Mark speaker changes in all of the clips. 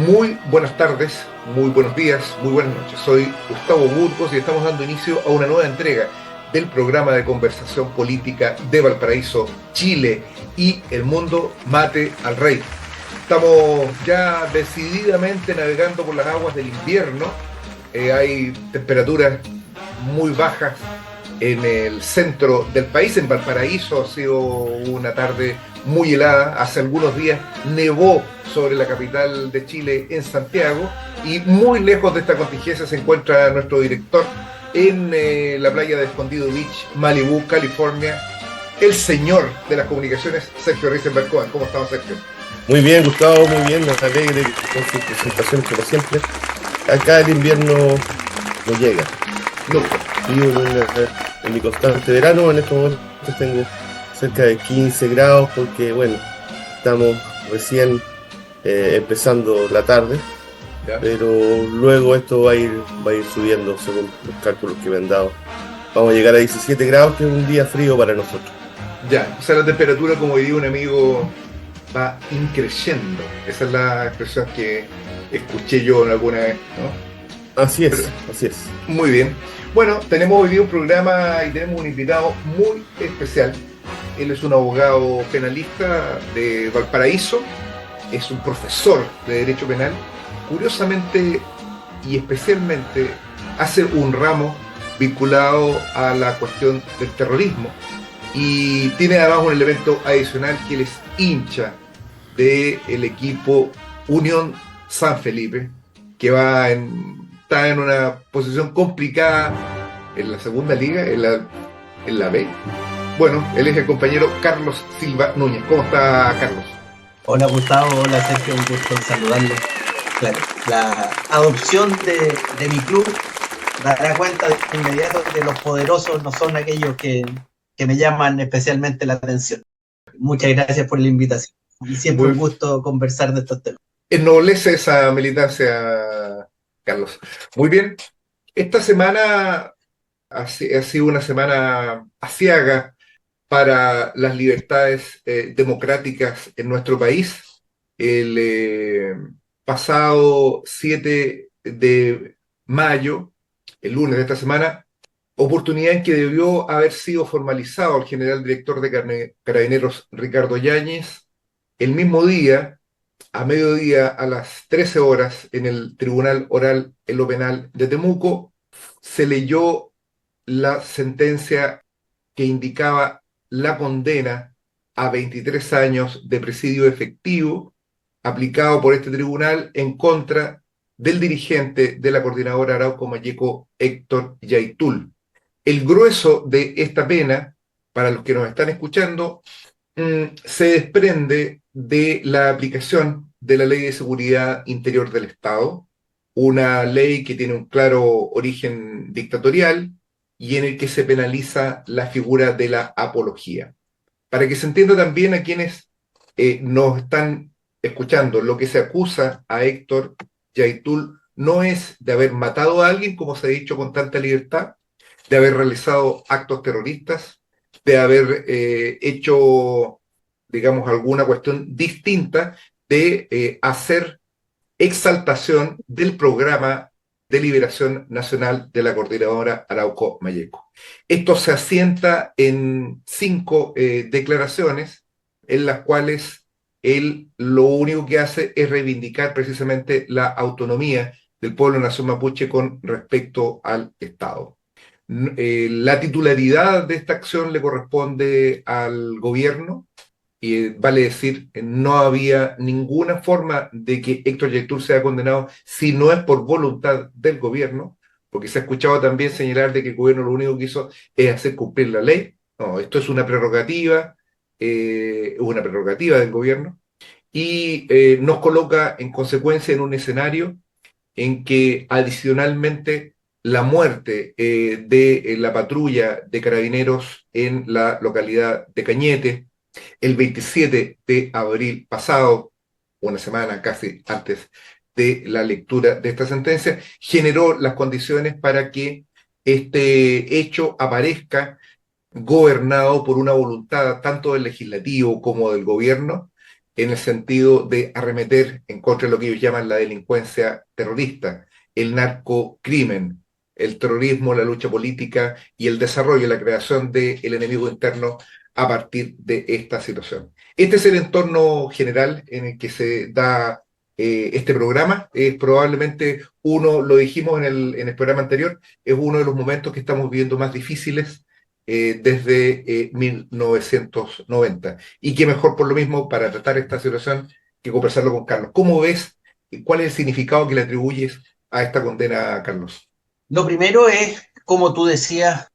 Speaker 1: Muy buenas tardes, muy buenos días, muy buenas noches. Soy Gustavo Burgos y estamos dando inicio a una nueva entrega del programa de conversación política de Valparaíso, Chile y el mundo Mate al Rey. Estamos ya decididamente navegando por las aguas del invierno. Hay temperaturas muy bajas en el centro del país. En Valparaíso ha sido una tarde muy helada. Hace algunos días nevó sobre la capital de Chile, en Santiago, y muy lejos de esta contingencia se encuentra nuestro director en la playa de Escondido Beach, Malibu, California, el señor de las comunicaciones, Sergio Risenberg. ¿Cómo estamos, Sergio?
Speaker 2: Muy bien, Gustavo, muy bien, nos alegre con sus presentaciones como siempre. Acá el invierno no llega.
Speaker 1: Nunca.
Speaker 2: Vivo en mi constante verano, en estos momentos tengo cerca de 15 grados porque, bueno, estamos recién empezando la tarde,
Speaker 1: ¿Ya?
Speaker 2: pero luego esto va a ir subiendo según los cálculos que me han dado. Vamos a llegar a 17 grados, que es un día frío para nosotros.
Speaker 1: Ya, o sea, la temperatura, como diría un amigo, va increciendo. Esa es la expresión que escuché yo en alguna vez, ¿no?
Speaker 2: Así
Speaker 1: Pero,
Speaker 2: es, así es.
Speaker 1: muy bien. Bueno, tenemos hoy día un programa y tenemos un invitado muy especial. Él es un abogado penalista de Valparaíso, es un profesor de Derecho Penal. Curiosamente y especialmente hace un ramo vinculado a la cuestión del terrorismo y tiene además un elemento adicional, que él es hincha del equipo Unión San Felipe, que está en una posición complicada en la segunda liga, en la B. Bueno, él es el compañero Carlos Silva Núñez. ¿Cómo está, Carlos?
Speaker 3: Hola Gustavo, hola Sergio, un gusto en saludarlo. Claro, la adopción de mi club dará cuenta de inmediato que los poderosos no son aquellos que me llaman especialmente la atención. Muchas gracias por la invitación y siempre un
Speaker 1: Muy
Speaker 3: gusto conversar de estos temas.
Speaker 1: ennoblece esa militancia, Carlos. Muy bien. Esta semana ha sido una semana aciaga para las libertades democráticas en nuestro país. El pasado 7 de mayo, el lunes de esta semana, oportunidad en que debió haber sido formalizado el general director de Carabineros, Ricardo Yáñez, el mismo día, a mediodía, a las 13 horas, en el Tribunal Oral en lo Penal de Temuco, se leyó la sentencia que indicaba la condena a 23 años de presidio efectivo aplicado por este tribunal en contra del dirigente de la coordinadora Arauco Mayeco, Héctor Yaitul. El grueso de esta pena, para los que nos están escuchando, se desprende de la aplicación de la Ley de Seguridad Interior del Estado, una ley que tiene un claro origen dictatorial y en el que se penaliza la figura de la apología. Para que se entienda también a quienes nos están escuchando, lo que se acusa a Héctor Yaitul no es de haber matado a alguien, como se ha dicho con tanta libertad, de haber realizado actos terroristas, de haber hecho, digamos, alguna cuestión distinta, de hacer exaltación del programa de liberación nacional de la coordinadora Arauco Mayeco. Esto se asienta en 5 declaraciones en las cuales él lo único que hace es reivindicar precisamente la autonomía del pueblo nación mapuche con respecto al Estado. La titularidad de esta acción le corresponde al gobierno, y vale decir, no había ninguna forma de que Héctor Yaitul sea condenado si no es por voluntad del gobierno, porque se ha escuchado también señalar de que el gobierno lo único que hizo es hacer cumplir la ley. No, esto es una prerrogativa del gobierno, y nos coloca en consecuencia en un escenario en que adicionalmente la muerte de la patrulla de carabineros en la localidad de Cañete, el 27 de abril pasado, una semana casi antes de la lectura de esta sentencia, generó las condiciones para que este hecho aparezca gobernado por una voluntad tanto del legislativo como del gobierno, en el sentido de arremeter en contra de lo que ellos llaman la delincuencia terrorista, el narcocrimen, el terrorismo, la lucha política y el desarrollo, la creación del enemigo interno a partir de esta situación. Este es el entorno general en el que se da este programa. Es probablemente uno, lo dijimos en el programa anterior, es uno de los momentos que estamos viviendo más difíciles desde 1990. Y qué mejor por lo mismo para tratar esta situación que conversarlo con Carlos. ¿Cómo ves? ¿Cuál es el significado que le atribuyes a esta condena, Carlos?
Speaker 3: Lo primero es, como tú decías,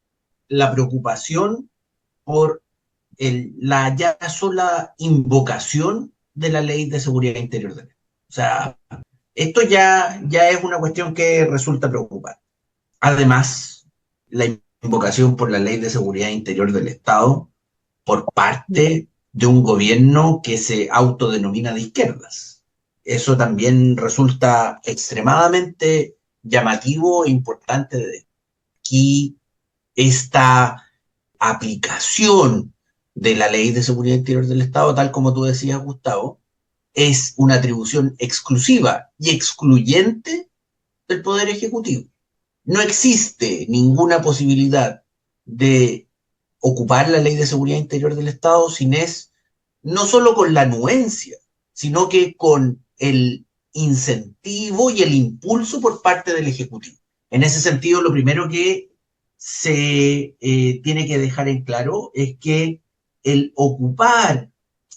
Speaker 3: la preocupación por la ya sola invocación de la Ley de Seguridad Interior del Estado. O sea, esto ya es una cuestión que resulta preocupante. Además, la invocación por la Ley de Seguridad Interior del Estado por parte de un gobierno que se autodenomina de izquierdas. Eso también resulta extremadamente llamativo e importante de aquí esta aplicación de la Ley de Seguridad Interior del Estado, tal como tú decías, Gustavo, es una atribución exclusiva y excluyente del Poder Ejecutivo. No existe ninguna posibilidad de ocupar la Ley de Seguridad Interior del Estado sin es, no solo con la anuencia, sino que con el incentivo y el impulso por parte del Ejecutivo. En ese sentido, lo primero que se tiene que dejar en claro es que el ocupar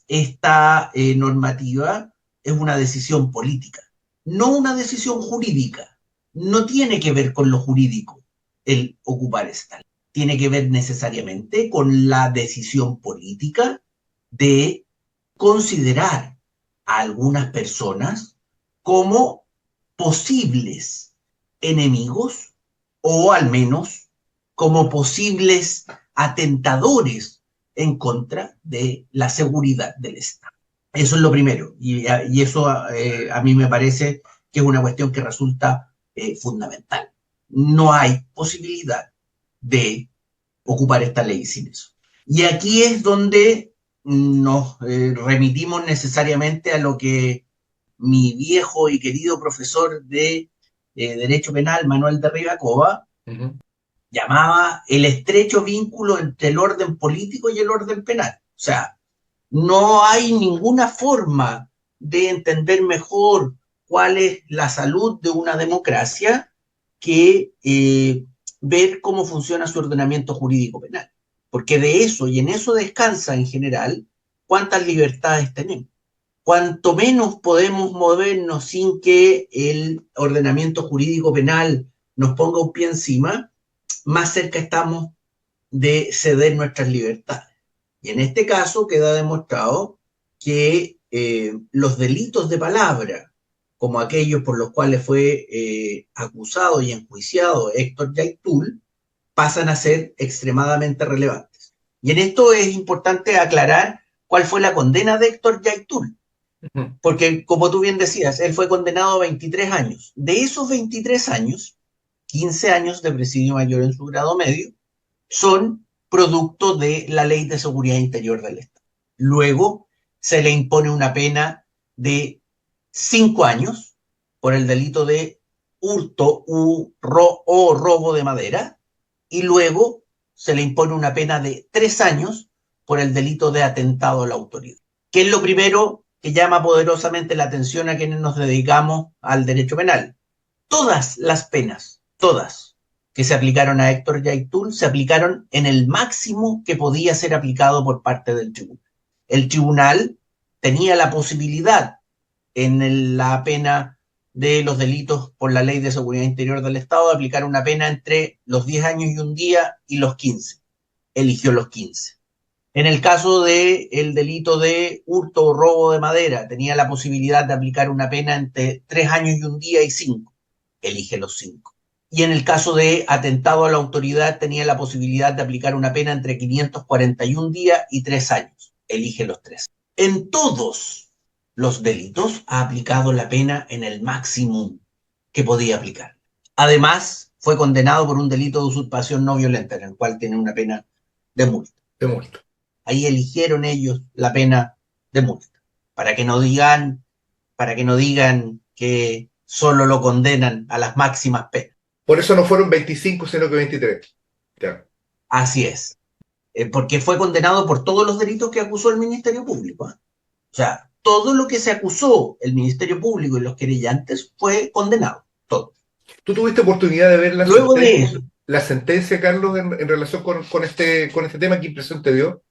Speaker 3: esta normativa es una decisión política, no una decisión jurídica. No tiene que ver con lo jurídico el ocupar esta ley. Tiene que ver necesariamente con la decisión política de considerar a algunas personas como posibles enemigos o al menos como posibles atentadores en contra de la seguridad del Estado. Eso es lo primero, y eso a mí me parece que es una cuestión que resulta fundamental. No hay posibilidad de ocupar esta ley sin eso. Y aquí es donde nos remitimos necesariamente a lo que mi viejo y querido profesor de Derecho Penal, Manuel de Rivacova, llamaba el estrecho vínculo entre el orden político y el orden penal. O sea, no hay ninguna forma de entender mejor cuál es la salud de una democracia que ver cómo funciona su ordenamiento jurídico penal. Porque de eso, y en eso descansa en general, cuántas libertades tenemos. Cuanto menos podemos movernos sin que el ordenamiento jurídico penal nos ponga un pie encima, más cerca estamos de ceder nuestras libertades. Y en este caso queda demostrado que los delitos de palabra, como aquellos por los cuales fue acusado y enjuiciado Héctor Yaitul, pasan a ser extremadamente relevantes. Y en esto es importante aclarar cuál fue la condena de Héctor Yaitul, porque como tú bien decías, él fue condenado a 23 años. De esos 23 años, 15 años de presidio mayor en su grado medio son producto de la Ley de Seguridad Interior del Estado. Luego se le impone una pena de 5 años por el delito de hurto o robo de madera, y luego se le impone una pena de 3 años por el delito de atentado a la autoridad. ¿Qué es lo primero que llama poderosamente la atención a quienes nos dedicamos al derecho penal? Todas las penas, todas, que se aplicaron a Héctor Yaitul se aplicaron en el máximo que podía ser aplicado por parte del tribunal. El tribunal tenía la posibilidad en la pena de los delitos por la Ley de Seguridad Interior del Estado de aplicar una pena entre los 10 años y un día y los 15. Eligió los 15. En el caso del delito de hurto o robo de madera, tenía la posibilidad de aplicar una pena entre 3 años y un día y 5. Elige los 5. Y en el caso de atentado a la autoridad, tenía la posibilidad de aplicar una pena entre 541 días y 3 años. Elige los 3. En todos los delitos ha aplicado la pena en el máximo que podía aplicar. Además, fue condenado por un delito de usurpación no violenta, en el cual tiene una pena de multa.
Speaker 1: De multa.
Speaker 3: Ahí eligieron ellos la pena de multa. para que no digan que solo lo condenan a las máximas penas.
Speaker 1: Por eso no fueron 25, sino que 23. Ya.
Speaker 3: Así es, porque fue condenado por todos los delitos que acusó el Ministerio Público. O sea, todo lo que se acusó el Ministerio Público y los querellantes fue condenado, todo.
Speaker 1: ¿Tú tuviste oportunidad de ver
Speaker 3: Luego de eso,
Speaker 1: la sentencia, Carlos, en relación con este tema? ¿Qué impresión te dio?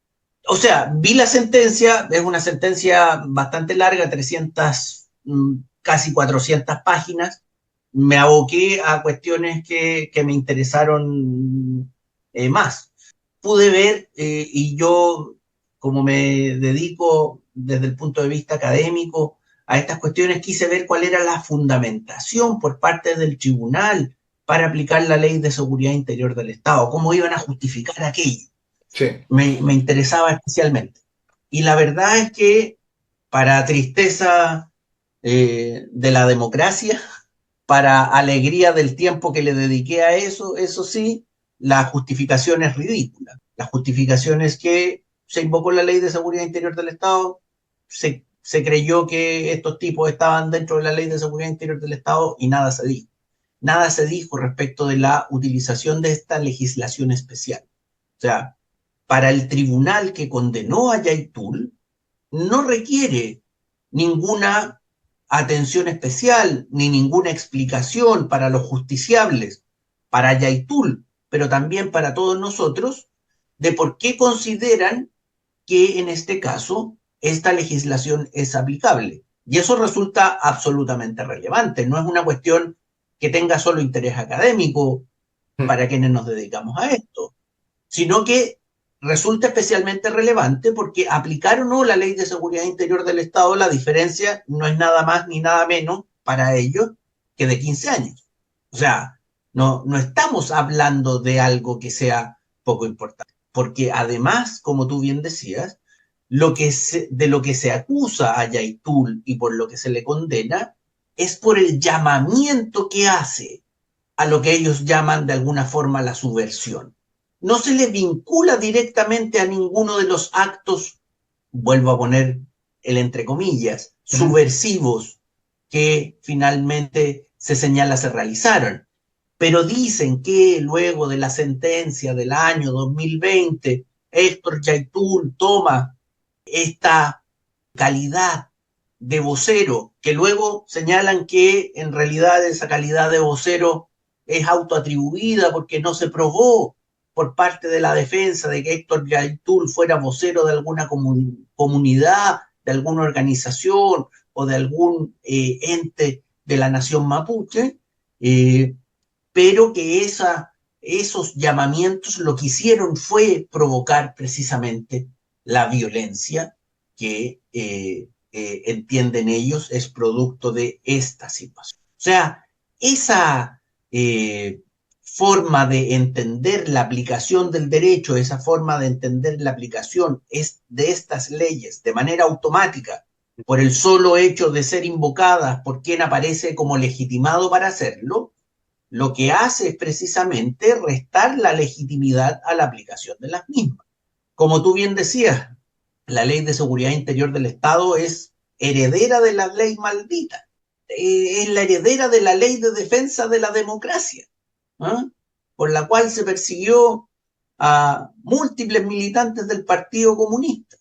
Speaker 3: o sea, vi la sentencia, es una sentencia bastante larga, 300, casi 400 páginas. Me aboqué a cuestiones que me interesaron más. Pude ver, y yo, como me dedico desde el punto de vista académico a estas cuestiones, quise ver cuál era la fundamentación por parte del tribunal para aplicar la Ley de Seguridad Interior del Estado, cómo iban a justificar aquello.
Speaker 1: Sí.
Speaker 3: Me interesaba especialmente. Y la verdad es que, para tristeza de la democracia, para alegría del tiempo que le dediqué a eso sí, la justificación es ridícula. La justificación es que se invocó la Ley de Seguridad Interior del Estado, se creyó que estos tipos estaban dentro de la Ley de Seguridad Interior del Estado y nada se dijo. Nada se dijo respecto de la utilización de esta legislación especial. O sea, para el tribunal que condenó a Yaitul, no requiere ninguna atención especial ni ninguna explicación para los justiciables, para Yaitul, pero también para todos nosotros, de por qué consideran que en este caso esta legislación es aplicable. Y eso resulta absolutamente relevante. No es una cuestión que tenga solo interés académico para quienes nos dedicamos a esto, sino que resulta especialmente relevante porque aplicar o no la Ley de Seguridad Interior del Estado, la diferencia no es nada más ni nada menos para ellos que de 15 años. O sea, no estamos hablando de algo que sea poco importante, porque además, como tú bien decías, de lo que se acusa a Yaitul y por lo que se le condena es por el llamamiento que hace a lo que ellos llaman de alguna forma la subversión. No se le vincula directamente a ninguno de los actos, vuelvo a poner el entre comillas, subversivos que finalmente se señala se realizaron. Pero dicen que luego de la sentencia del año 2020, Héctor Yaitul toma esta calidad de vocero, que luego señalan que en realidad esa calidad de vocero es autoatribuida porque no se probó por parte de la defensa de que Héctor Yaitul fuera vocero de alguna comunidad, de alguna organización o de algún ente de la nación mapuche, pero que esos llamamientos lo que hicieron fue provocar precisamente la violencia que entienden ellos es producto de esta situación. O sea, esa forma de entender la aplicación del derecho, esa forma de entender la aplicación de estas leyes de manera automática, por el solo hecho de ser invocadas por quien aparece como legitimado para hacerlo, lo que hace es precisamente restar la legitimidad a la aplicación de las mismas. Como tú bien decías, la Ley de Seguridad Interior del Estado es heredera de la ley maldita, es la heredera de la Ley de Defensa de la Democracia, ¿eh? Por la cual se persiguió a múltiples militantes del Partido Comunista,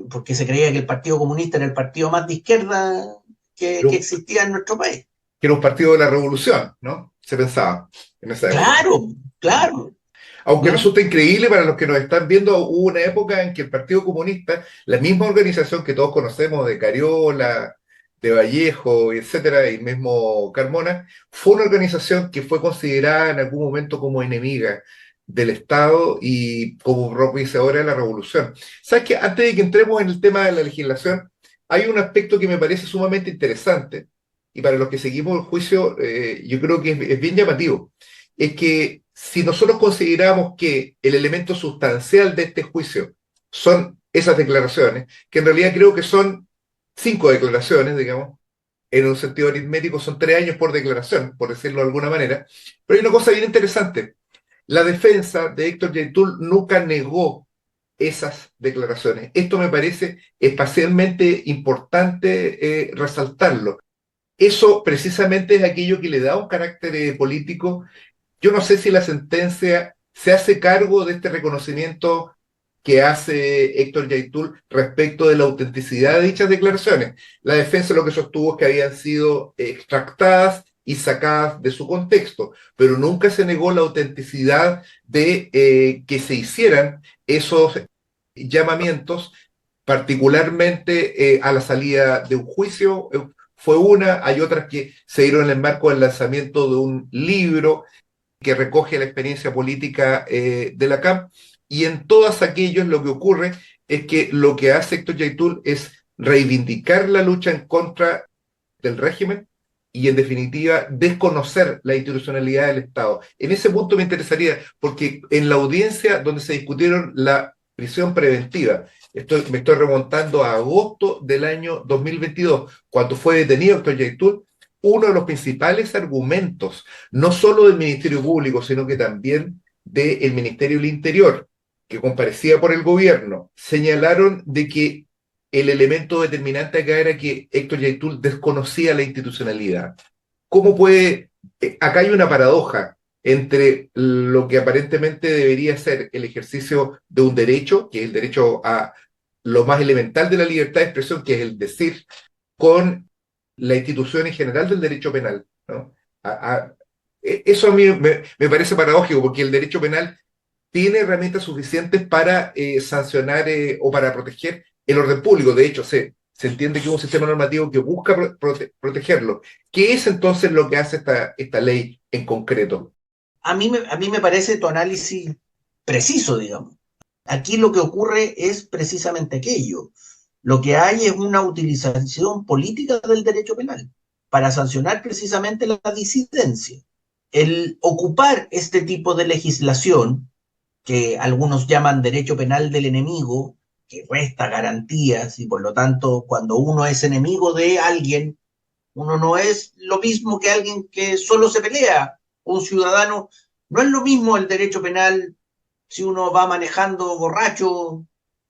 Speaker 3: porque se creía que el Partido Comunista era el partido más de izquierda que existía en nuestro país.
Speaker 1: Que era un partido de la revolución, ¿no? Se pensaba en esa época.
Speaker 3: Claro, claro.
Speaker 1: Aunque
Speaker 3: ¿no?
Speaker 1: resulta increíble para los que nos están viendo, hubo una época en que el Partido Comunista, la misma organización que todos conocemos de Cariola, de Vallejo, etcétera, y mismo Carmona, fue una organización que fue considerada en algún momento como enemiga del Estado y como propio dice ahora de la revolución. ¿Sabes qué? Antes de que entremos en el tema de la legislación, hay un aspecto que me parece sumamente interesante y para los que seguimos el juicio, yo creo que es bien llamativo. Es que si nosotros consideramos que el elemento sustancial de este juicio son esas declaraciones, que en realidad creo que son 5 declaraciones, digamos, en un sentido aritmético son 3 años por declaración, por decirlo de alguna manera, pero hay una cosa bien interesante. La defensa de Héctor Yaitul nunca negó esas declaraciones. Esto me parece especialmente importante resaltarlo. Eso precisamente es aquello que le da un carácter político. Yo no sé si la sentencia se hace cargo de este reconocimiento que hace Héctor Yaitul respecto de la autenticidad de dichas declaraciones. La defensa lo que sostuvo es que habían sido extractadas y sacadas de su contexto, pero nunca se negó la autenticidad de que se hicieran esos llamamientos, particularmente a la salida de un juicio. Fue una, hay otras que se dieron en el marco del lanzamiento de un libro que recoge la experiencia política de la CAM, y en todas aquellos lo que ocurre es que lo que hace Héctor Yaitul es reivindicar la lucha en contra del régimen y, en definitiva, desconocer la institucionalidad del Estado. En ese punto me interesaría, porque en la audiencia donde se discutieron la prisión preventiva, me estoy remontando a agosto del año 2022, cuando fue detenido Héctor Yaitul, uno de los principales argumentos, no solo del Ministerio Público, sino que también del Ministerio del Interior, que comparecía por el gobierno, señalaron de que el elemento determinante acá era que Héctor Yaitul desconocía la institucionalidad. ¿Cómo puede? Acá hay una paradoja entre lo que aparentemente debería ser el ejercicio de un derecho, que es el derecho a lo más elemental de la libertad de expresión, que es el decir, con la institución en general del derecho penal, ¿no? Eso a mí me parece paradójico, porque el derecho penal tiene herramientas suficientes para sancionar o para proteger el orden público. De hecho, se entiende que es un sistema normativo que busca protegerlo. ¿Qué es entonces lo que hace esta ley en concreto?
Speaker 3: A mí me parece tu análisis preciso, digamos. Aquí lo que ocurre es precisamente aquello. Lo que hay es una utilización política del derecho penal para sancionar precisamente la disidencia. El ocupar este tipo de legislación, que algunos llaman derecho penal del enemigo, que resta garantías y por lo tanto cuando uno es enemigo de alguien, uno no es lo mismo que alguien que solo se pelea. Un ciudadano no es lo mismo el derecho penal si uno va manejando borracho,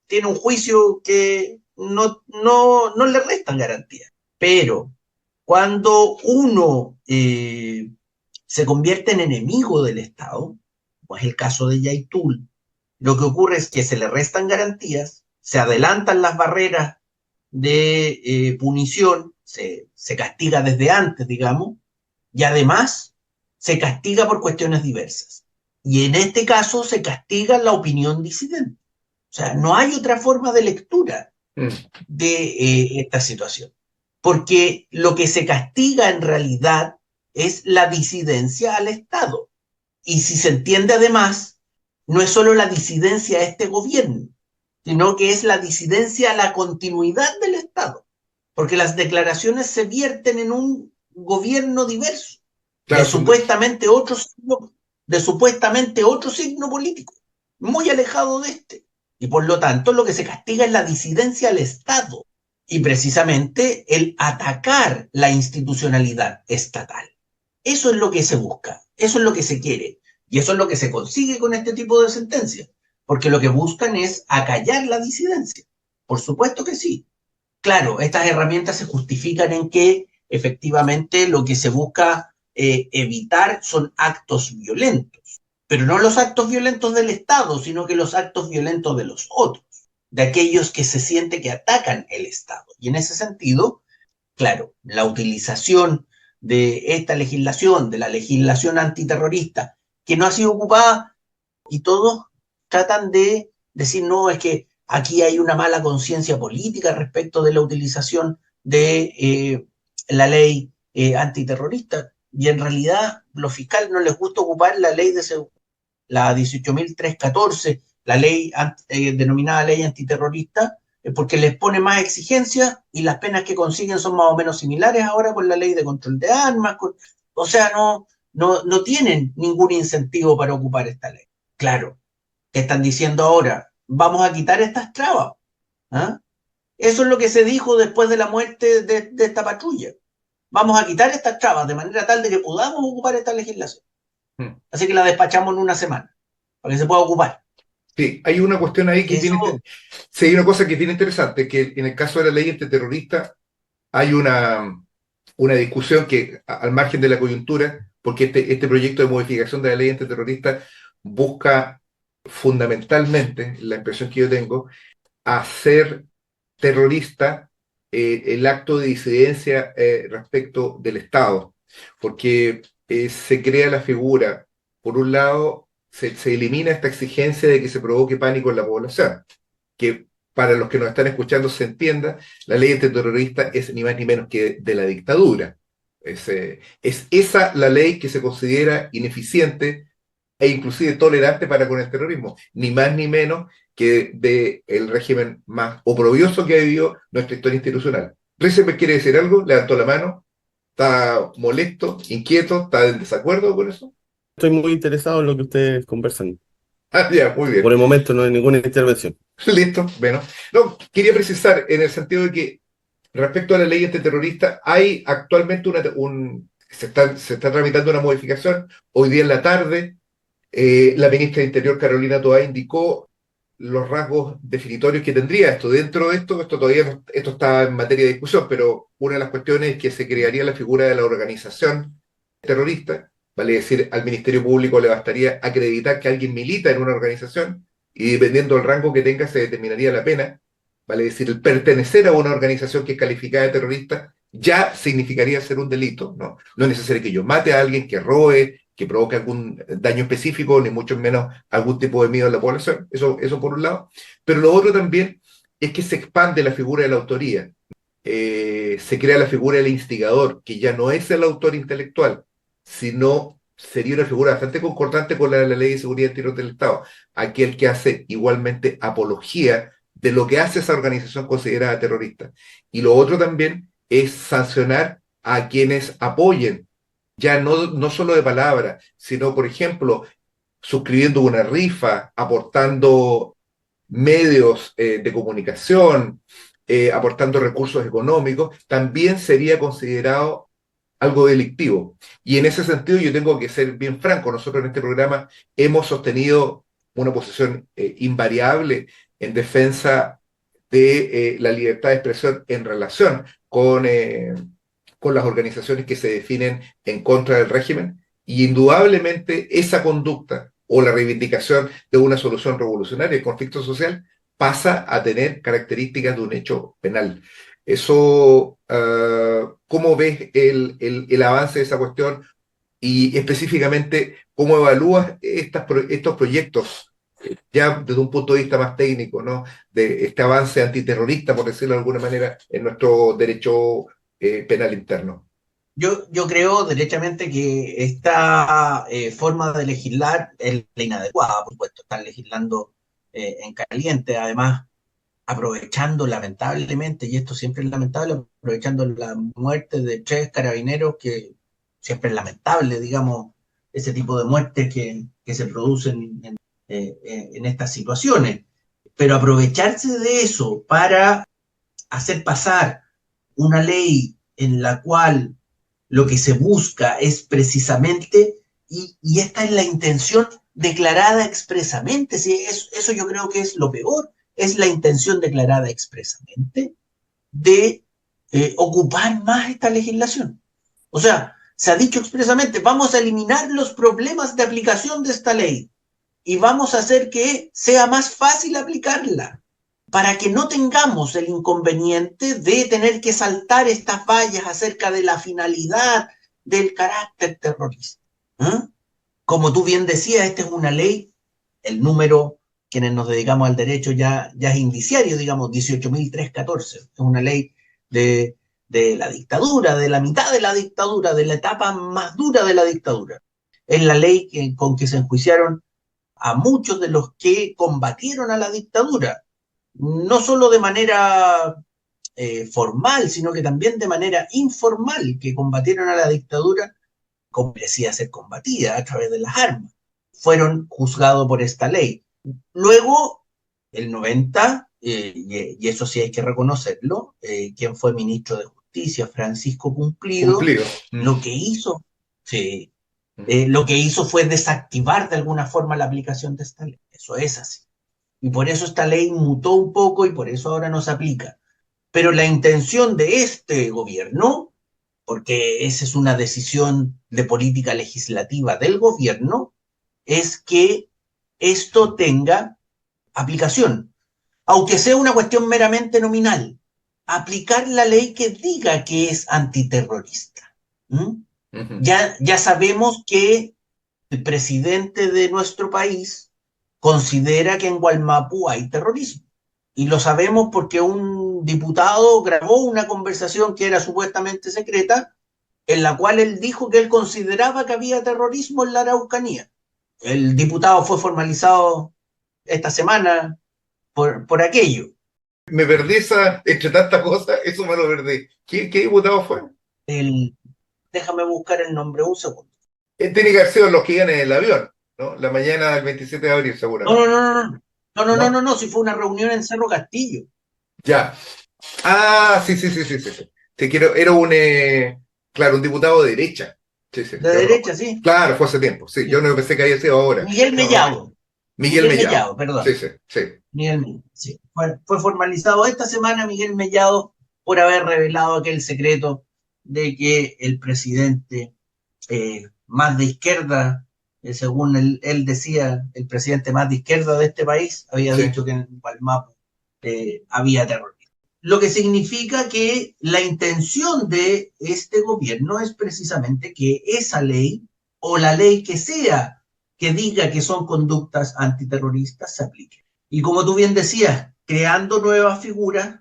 Speaker 3: tiene un juicio que no le restan garantías. Pero cuando uno se convierte en enemigo del Estado, como es el caso de Yaitul, lo que ocurre es que se le restan garantías, se adelantan las barreras de punición, se castiga desde antes, digamos, y además se castiga por cuestiones diversas. Y en este caso se castiga la opinión disidente. O sea, no hay otra forma de lectura de esta situación. Porque lo que se castiga en realidad es la disidencia al Estado. Y si se entiende además, no es solo la disidencia a este gobierno, sino que es la disidencia a la continuidad del Estado. Porque las declaraciones se vierten en un gobierno diverso,
Speaker 1: Claro,
Speaker 3: de supuestamente otro signo político, muy alejado de este. Y por lo tanto, lo que se castiga es la disidencia al Estado y precisamente el atacar la institucionalidad estatal. Eso es lo que se busca, eso es lo que se quiere y eso es lo que se consigue con este tipo de sentencias, porque lo que buscan es acallar la disidencia. Por supuesto que sí. Claro, estas herramientas se justifican en que efectivamente lo que se busca evitar son actos violentos, pero no los actos violentos del Estado, sino que los actos violentos de los otros, de aquellos que se siente que atacan el Estado. Y en ese sentido, claro, la utilización de esta legislación, de la legislación antiterrorista, que no ha sido ocupada, y todos tratan de decir, no, es que aquí hay una mala conciencia política respecto de la utilización de la ley antiterrorista, y en realidad los fiscales no les gusta ocupar la ley de la 18.314, la ley denominada ley antiterrorista, porque les pone más exigencias y las penas que consiguen son más o menos similares ahora con la ley de control de armas. O sea, no tienen ningún incentivo para ocupar esta ley. Claro, ¿qué están diciendo ahora? Vamos a quitar estas trabas. ¿Ah? Eso es lo que se dijo después de la muerte de esta patrulla. Vamos a quitar estas trabas de manera tal de que podamos ocupar esta legislación. Así que la despachamos en una semana, para que se pueda ocupar.
Speaker 1: Sí, hay una cuestión ahí que
Speaker 3: Eso,
Speaker 1: sí, hay una cosa que tiene interesante, que en el caso de la ley antiterrorista hay una discusión que, al margen de la coyuntura, porque este proyecto de modificación de la ley antiterrorista busca fundamentalmente, la impresión que yo tengo, hacer terrorista el acto de disidencia respecto del Estado, porque se crea la figura, por un lado, se elimina esta exigencia de que se provoque pánico en la población, que para los que nos están escuchando se entienda, la ley antiterrorista es ni más ni menos que de la dictadura. Es esa la ley que se considera ineficiente e inclusive tolerante para con el terrorismo, ni más ni menos que de el régimen más oprobioso que ha vivido nuestra historia institucional. ¿Recién quiere decir algo? Levantó la mano, está molesto, inquieto, está en desacuerdo con eso.
Speaker 2: Estoy muy interesado en lo que ustedes conversan.
Speaker 1: Ah, ya, muy
Speaker 2: Por
Speaker 1: bien.
Speaker 2: el momento no hay ninguna intervención.
Speaker 1: Listo, bueno. No, quería precisar en el sentido de que respecto a la ley antiterrorista, hay actualmente se está tramitando una modificación. Hoy día en la tarde, la ministra de Interior, Carolina Toá, indicó los rasgos definitorios que tendría esto. Dentro de esto todavía esto está en materia de discusión, pero una de las cuestiones es que se crearía la figura de la organización terrorista, vale decir, al Ministerio Público le bastaría acreditar que alguien milita en una organización y dependiendo del rango que tenga se determinaría la pena, vale decir, el pertenecer a una organización que es calificada de terrorista ya significaría ser un delito, ¿no? No es necesario que yo mate a alguien, que robe, que provoque algún daño específico, ni mucho menos algún tipo de miedo a la población, eso por un lado. Pero lo otro también es que se expande la figura de la autoría. Se crea la figura del instigador, que ya no es el autor intelectual, sino sería una figura bastante concordante con la de la Ley de Seguridad Interior del Estado, aquel que hace igualmente apología de lo que hace esa organización considerada terrorista. Y lo otro también es sancionar a quienes apoyen, ya no solo de palabra, sino, por ejemplo, suscribiendo una rifa, aportando medios de comunicación, aportando recursos económicos, también sería considerado algo delictivo. Y en ese sentido yo tengo que ser bien franco, nosotros en este programa hemos sostenido una posición invariable en defensa de la libertad de expresión en relación con las organizaciones que se definen en contra del régimen, y indudablemente esa conducta o la reivindicación de una solución revolucionaria al conflicto social pasa a tener características de un hecho penal. Eso, ¿cómo ves el avance de esa cuestión y específicamente cómo evalúas estos proyectos ya desde un punto de vista más técnico, ¿no? De este avance antiterrorista, por decirlo de alguna manera, en nuestro derecho penal interno?
Speaker 3: yo creo derechamente que esta forma de legislar es la inadecuada, por supuesto, están legislando en caliente, además aprovechando lamentablemente, y esto siempre es lamentable, aprovechando la muerte de 3 carabineros, que siempre es lamentable, digamos, ese tipo de muertes que se producen en estas situaciones. Pero aprovecharse de eso para hacer pasar una ley en la cual lo que se busca es precisamente, y esta es la intención declarada expresamente, ¿sí? Eso yo creo que es lo peor, es la intención declarada expresamente de ocupar más esta legislación. O sea, se ha dicho expresamente, vamos a eliminar los problemas de aplicación de esta ley y vamos a hacer que sea más fácil aplicarla, para que no tengamos el inconveniente de tener que saltar estas vallas acerca de la finalidad del carácter terrorista. ¿Eh? Como tú bien decías, esta es una ley, el número, quienes nos dedicamos al derecho ya es indiciario, digamos, 18.314. Es una ley de la dictadura, de la mitad de la dictadura, de la etapa más dura de la dictadura. Es la ley con que se enjuiciaron a muchos de los que combatieron a la dictadura, no solo de manera formal, sino que también de manera informal, que combatieron a la dictadura como merecía ser combatida a través de las armas. Fueron juzgados por esta ley. Luego, el 90, y eso sí hay que reconocerlo, quien fue ministro de Justicia, Francisco Cumplido,
Speaker 1: Cumplido.
Speaker 3: lo que hizo, lo que hizo fue desactivar de alguna forma la aplicación de esta ley. Eso es así. y por eso esta ley mutó un poco y por eso ahora no se aplica. Pero la intención de este gobierno, porque esa es una decisión de política legislativa del gobierno, es que esto tenga aplicación, aunque sea una cuestión meramente nominal, aplicar la ley que diga que es antiterrorista. ¿Mm?
Speaker 1: Ujú.
Speaker 3: Ya sabemos que el presidente de nuestro país considera que en Gualmapu hay terrorismo. Y lo sabemos porque un diputado grabó una conversación que era supuestamente secreta, en la cual él dijo que él consideraba que había terrorismo en la Araucanía. El diputado fue formalizado esta semana por aquello.
Speaker 1: Me perdí entre tantas cosas, eso me lo perdí. ¿Qué diputado fue?
Speaker 3: El, déjame buscar el nombre un segundo.
Speaker 1: Tiene que haber sido los que iban en el avión, ¿no? La mañana del 27 de abril,
Speaker 3: No, no,
Speaker 1: seguramente.
Speaker 3: no, no, no, no, no, no,
Speaker 1: ¿No?
Speaker 3: no, no, si fue una reunión en Cerro Castillo.
Speaker 1: Ya. Ah, sí, sí, sí, sí, sí, sí. Era claro, un diputado de derecha. Sí, sí,
Speaker 3: De
Speaker 1: yo no.
Speaker 3: derecha, sí.
Speaker 1: Claro, fue hace tiempo, sí. Yo
Speaker 3: Sí.
Speaker 1: no pensé que había sido ahora.
Speaker 3: Miguel
Speaker 1: No.
Speaker 3: Mellado.
Speaker 1: Miguel
Speaker 3: Miguel
Speaker 1: Mellado.
Speaker 3: Mellado, perdón.
Speaker 1: Sí, sí, sí.
Speaker 3: Miguel Mellado, sí. Fue formalizado esta semana Miguel Mellado por haber revelado aquel secreto de que el presidente más de izquierda, según él decía, el presidente más de izquierda de este país, había
Speaker 1: Sí.
Speaker 3: dicho que en Gualmapu había terrorismo. Lo que significa que la intención de este gobierno es precisamente que esa ley o la ley que sea que diga que son conductas antiterroristas se aplique. Y como tú bien decías, creando nuevas figuras,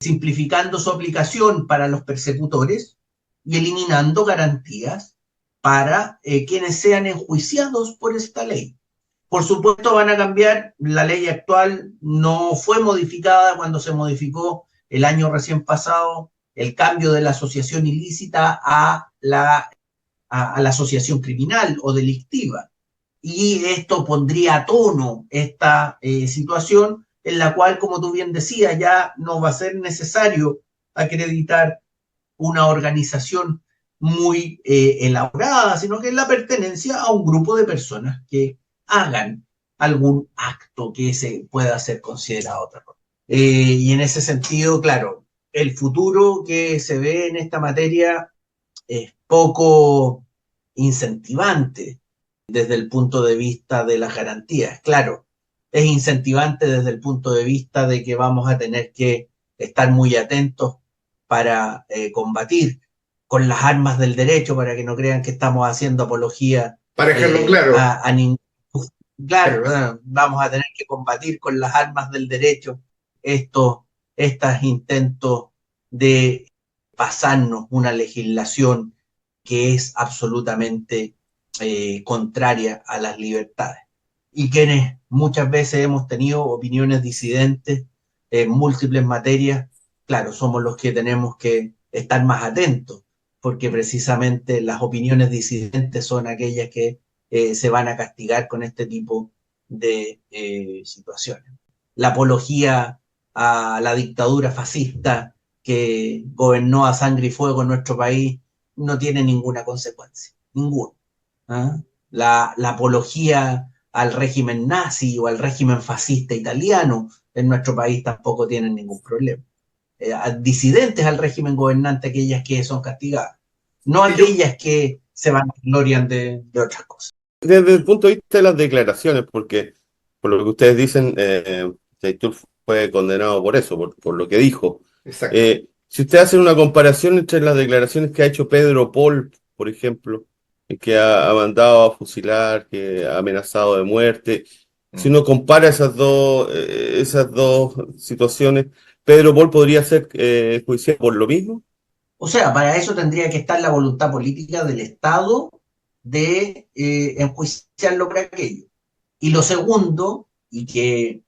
Speaker 3: simplificando su aplicación para los persecutores y eliminando garantías para quienes sean enjuiciados por esta ley. Por supuesto van a cambiar, la ley actual no fue modificada cuando se modificó el año recién pasado el cambio de la asociación ilícita a la asociación criminal o delictiva. Y esto pondría a tono esta situación en la cual, como tú bien decías, ya no va a ser necesario acreditar una organización muy elaborada, sino que es la pertenencia a un grupo de personas que hagan algún acto que se pueda ser considerado terror. Y en ese sentido, claro, el futuro que se ve en esta materia es poco incentivante desde el punto de vista de las garantías. Claro, es incentivante desde el punto de vista de que vamos a tener que estar muy atentos para combatir con las armas del derecho, para que no crean que estamos haciendo apología
Speaker 1: Para dejarlo claro.
Speaker 3: a ningún... Claro, vamos a tener que combatir con las armas del derecho estos intentos de pasarnos una legislación que es absolutamente contraria a las libertades. Y quienes muchas veces hemos tenido opiniones disidentes en múltiples materias, claro, somos los que tenemos que estar más atentos, porque precisamente las opiniones disidentes son aquellas que se van a castigar con este tipo de situaciones. La apología a la dictadura fascista que gobernó a sangre y fuego en nuestro país no tiene ninguna consecuencia, ninguna. ¿Ah? La apología al régimen nazi o al régimen fascista italiano en nuestro país tampoco tienen ningún problema. Disidentes al régimen gobernante, aquellas que son castigadas, no
Speaker 1: Sí, yo,
Speaker 3: aquellas que se vanglorian de otras cosas.
Speaker 2: Desde el punto de vista de las declaraciones, porque por lo que ustedes dicen, Yaitul fue condenado por eso, por lo que dijo.
Speaker 1: exacto.
Speaker 2: Si usted hace una comparación entre las declaraciones que ha hecho Pedro Paul, por ejemplo, que ha mandado a fusilar, que ha amenazado de muerte, si
Speaker 1: Mm.
Speaker 2: uno compara esas dos situaciones, ¿Pedro Paul podría ser juiciado por lo mismo?
Speaker 3: O sea, para eso tendría que estar la voluntad política del Estado de enjuiciarlo por aquello. Y lo segundo, y que,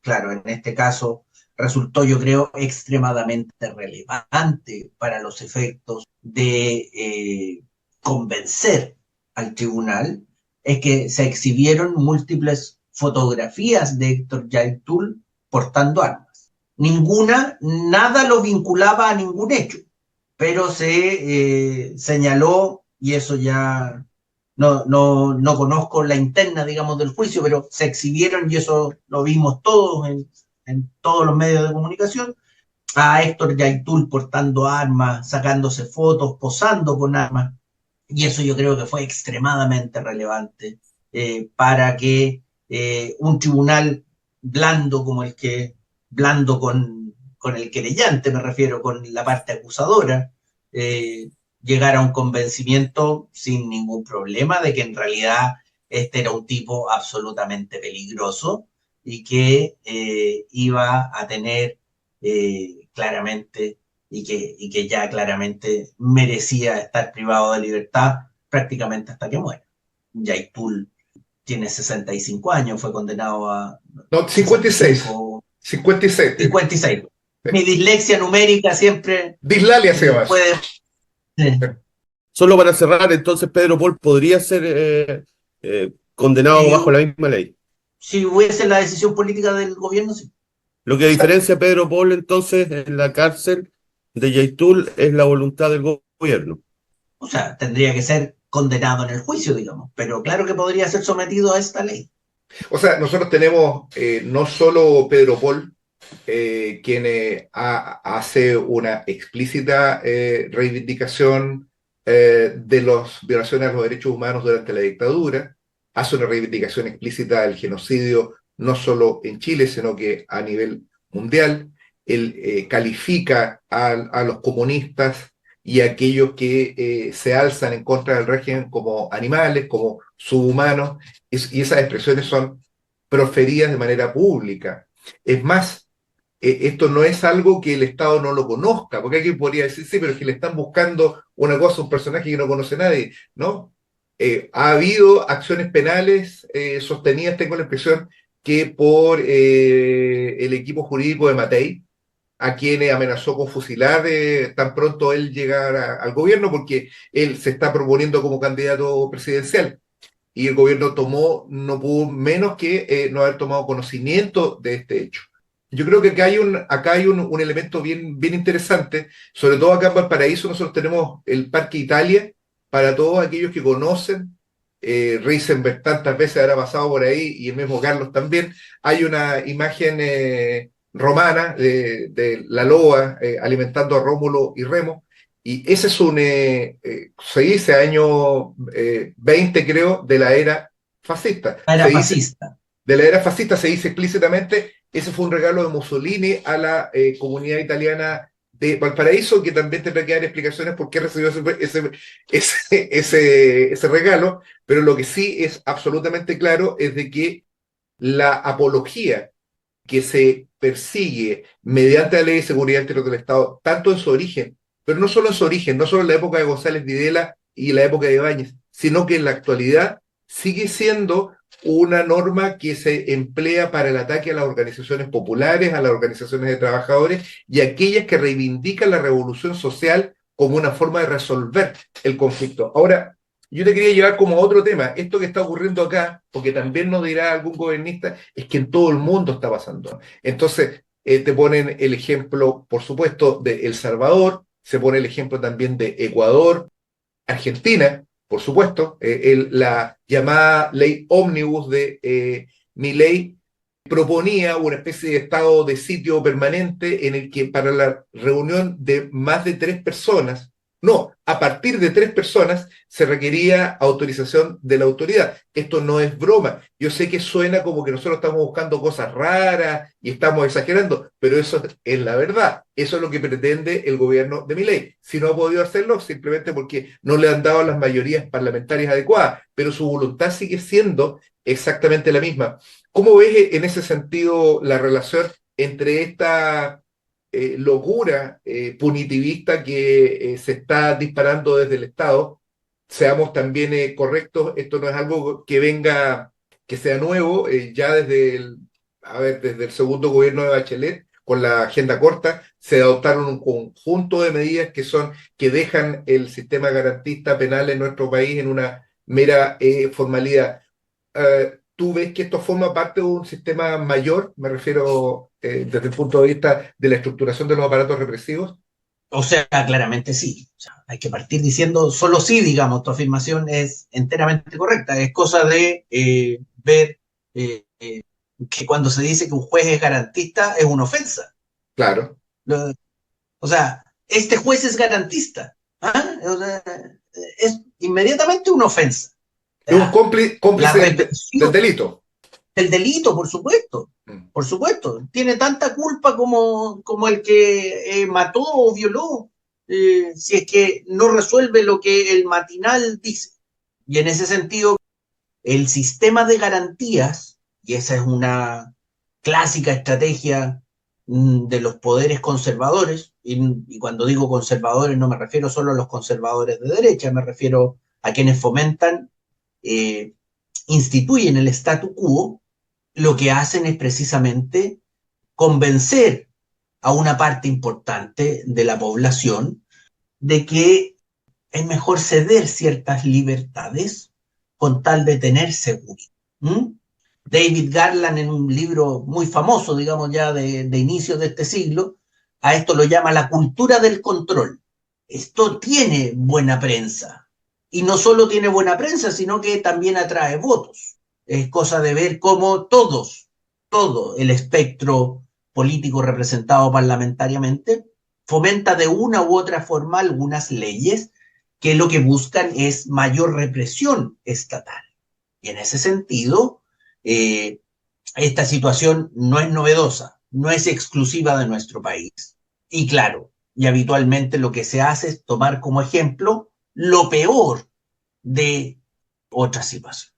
Speaker 3: claro, en este caso resultó, yo creo, extremadamente relevante para los efectos de convencer al tribunal, es que se exhibieron múltiples fotografías de Héctor Yaitul portando armas. Nada lo vinculaba a ningún hecho, pero se señaló, y eso ya no conozco la interna, digamos, del juicio, pero se exhibieron y eso lo vimos todos en todos los medios de comunicación, a Héctor Yaitul portando armas, sacándose fotos, posando con armas. Y eso yo creo que fue extremadamente relevante para que un tribunal blando como el que, blando con el querellante, me refiero, con la parte acusadora, eh, llegara a un convencimiento sin ningún problema de que en realidad este era un tipo absolutamente peligroso y que iba a tener claramente y que ya claramente merecía estar privado de libertad prácticamente hasta que muera. Yaitul tiene 65 años, fue condenado a
Speaker 1: No, 56.
Speaker 3: 65,
Speaker 1: 56 tiene.
Speaker 3: 56.
Speaker 1: Sí.
Speaker 3: Mi dislexia numérica siempre
Speaker 1: Dislalia se llama eso.
Speaker 3: puede...
Speaker 2: Solo para cerrar, entonces Pedro Paul podría ser condenado
Speaker 3: Si,
Speaker 2: bajo la misma ley.
Speaker 3: si hubiese la decisión política del gobierno, sí.
Speaker 2: Lo que diferencia a Pedro Paul entonces en la cárcel de Yaitul es la voluntad del gobierno.
Speaker 3: O sea, tendría que ser condenado en el juicio, digamos, pero claro que podría ser sometido a esta ley.
Speaker 1: O sea, nosotros tenemos no solo Pedro Paul, quien hace una explícita reivindicación de las violaciones a los derechos humanos durante la dictadura, hace una reivindicación explícita del genocidio, no solo en Chile, sino que a nivel mundial. Él califica a los comunistas y a aquellos que se alzan en contra del régimen como animales, como subhumanos, y esas expresiones son proferidas de manera pública. Es más, esto no es algo que el Estado no lo conozca, porque alguien podría decir, sí, pero es que le están buscando una cosa a un personaje que no conoce nadie, ¿no? Ha habido acciones penales sostenidas, tengo la impresión, que por el equipo jurídico de Matei, a quienes amenazó con fusilar tan pronto él llegara al gobierno, porque él se está proponiendo como candidato presidencial y el gobierno no pudo menos que no haber tomado conocimiento de este hecho. Yo creo que acá hay un elemento bien interesante, sobre todo acá en Valparaíso nosotros tenemos el Parque Italia, para todos aquellos que conocen, Reisenberg tantas veces habrá pasado por ahí y el mismo Carlos también, hay una imagen romana de la loa alimentando a Rómulo y Remo, y ese es se dice, año 20, creo, de la era fascista.
Speaker 3: Era fascista.
Speaker 1: De la era fascista se dice explícitamente, ese fue un regalo de Mussolini a la comunidad italiana de Valparaíso, que también tendrá que dar explicaciones por qué recibió ese regalo, pero lo que sí es absolutamente claro es de que la apología que se persigue mediante la Ley de Seguridad Interior del Estado, tanto en su origen, pero no solo en su origen, no solo en la época de González Videla y la época de Ibáñez, sino que en la actualidad sigue siendo una norma que se emplea para el ataque a las organizaciones populares, a las organizaciones de trabajadores y a aquellas que reivindican la revolución social como una forma de resolver el conflicto. Ahora, yo te quería llevar como a otro tema, esto que está ocurriendo acá, porque también nos dirá algún gobernista, es que en todo el mundo está pasando. Entonces, te ponen el ejemplo, por supuesto, de El Salvador, se pone el ejemplo también de Ecuador, Argentina, por supuesto, la llamada ley ómnibus de Milei proponía una especie de estado de sitio permanente en el que para la reunión de más de 3 personas, no, a partir de 3 personas se requería autorización de la autoridad. Esto no es broma. Yo sé que suena como que nosotros estamos buscando cosas raras y estamos exagerando, pero eso es la verdad. Eso es lo que pretende el gobierno de Milei. Si no ha podido hacerlo, simplemente porque no le han dado las mayorías parlamentarias adecuadas, pero su voluntad sigue siendo exactamente la misma. ¿Cómo ves en ese sentido la relación entre esta locura punitivista que se está disparando desde el Estado? Seamos también correctos, esto no es algo que venga, que sea nuevo, ya desde el segundo gobierno de Bachelet, con la agenda corta, se adoptaron un conjunto de medidas que dejan el sistema garantista penal en nuestro país en una mera formalidad. ¿Tú ves que esto forma parte de un sistema mayor? Me refiero desde el punto de vista de la estructuración de los aparatos represivos.
Speaker 3: O sea, claramente sí. O sea, hay que partir diciendo solo sí, digamos, tu afirmación es enteramente correcta. Es cosa de ver que cuando se dice que un juez es garantista es una ofensa.
Speaker 1: Claro.
Speaker 3: Lo- o sea, este juez es garantista. ¿Ah? O sea, es inmediatamente una ofensa. O
Speaker 1: Es un
Speaker 3: sea, la
Speaker 1: cómplice del
Speaker 3: repetición
Speaker 1: delito.
Speaker 3: del delito, por supuesto.
Speaker 1: Mm.
Speaker 3: Por supuesto, tiene tanta culpa como el que mató o violó, si es que no resuelve lo que el matinal dice. Y en ese sentido, el sistema de garantías, y esa es una clásica estrategia de los poderes conservadores, y cuando digo conservadores no me refiero solo a los conservadores de derecha, me refiero a quienes fomentan, eh, instituyen el statu quo, lo que hacen es precisamente convencer a una parte importante de la población de que es mejor ceder ciertas libertades con tal de tener seguridad. ¿Mm? David Garland, en un libro muy famoso, digamos ya de inicios de este siglo, a esto lo llama la cultura del control. Esto tiene buena prensa. Y no solo tiene buena prensa, sino que también atrae votos. Es cosa de ver cómo todo el espectro político representado parlamentariamente, fomenta de una u otra forma algunas leyes que lo que buscan es mayor represión estatal. Y en ese sentido, eh, esta situación no es novedosa, no es exclusiva de nuestro país. Y claro, y habitualmente lo que se hace es tomar como ejemplo lo peor de otra situación.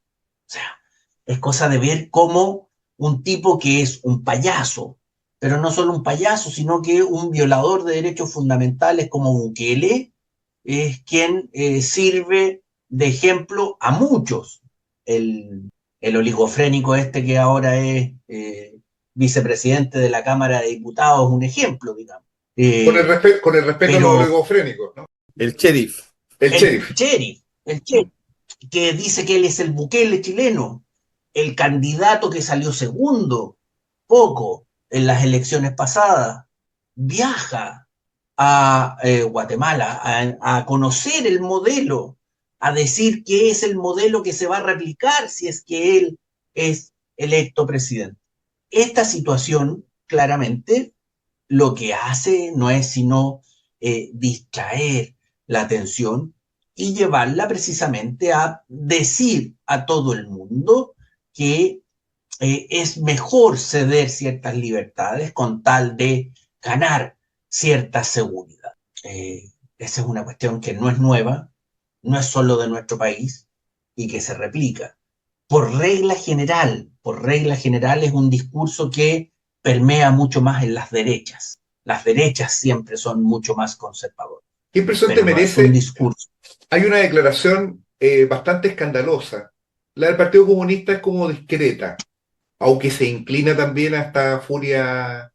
Speaker 3: O sea, es cosa de ver cómo un tipo que es un payaso, pero no solo un payaso, sino que un violador de derechos fundamentales como Bukele, es quien sirve de ejemplo a muchos. El oligofrénico este que ahora es vicepresidente de la Cámara de Diputados es un ejemplo, digamos.
Speaker 1: Con el respeto a los
Speaker 3: Pero
Speaker 1: oligofrénicos, ¿no?
Speaker 2: El sheriff.
Speaker 1: El sheriff.
Speaker 3: el sheriff, que dice que él es el Bukele chileno, el candidato que salió segundo, poco, en las elecciones pasadas, viaja a Guatemala a conocer el modelo, a decir que es el modelo que se va a replicar si es que él es electo presidente. Esta situación, claramente, lo que hace no es sino distraer la atención y llevarla precisamente a decir a todo el mundo que es mejor ceder ciertas libertades con tal de ganar cierta seguridad. Esa es una cuestión que no es nueva, no es solo de nuestro país y que se replica. Por regla general es un discurso que permea mucho más en las derechas. Las derechas siempre son mucho más conservadoras,
Speaker 1: ¿Qué impresión te
Speaker 3: pero no es un
Speaker 1: merece?
Speaker 3: discurso.
Speaker 1: Hay una declaración bastante escandalosa. La del Partido Comunista es como discreta, aunque se inclina también a esta furia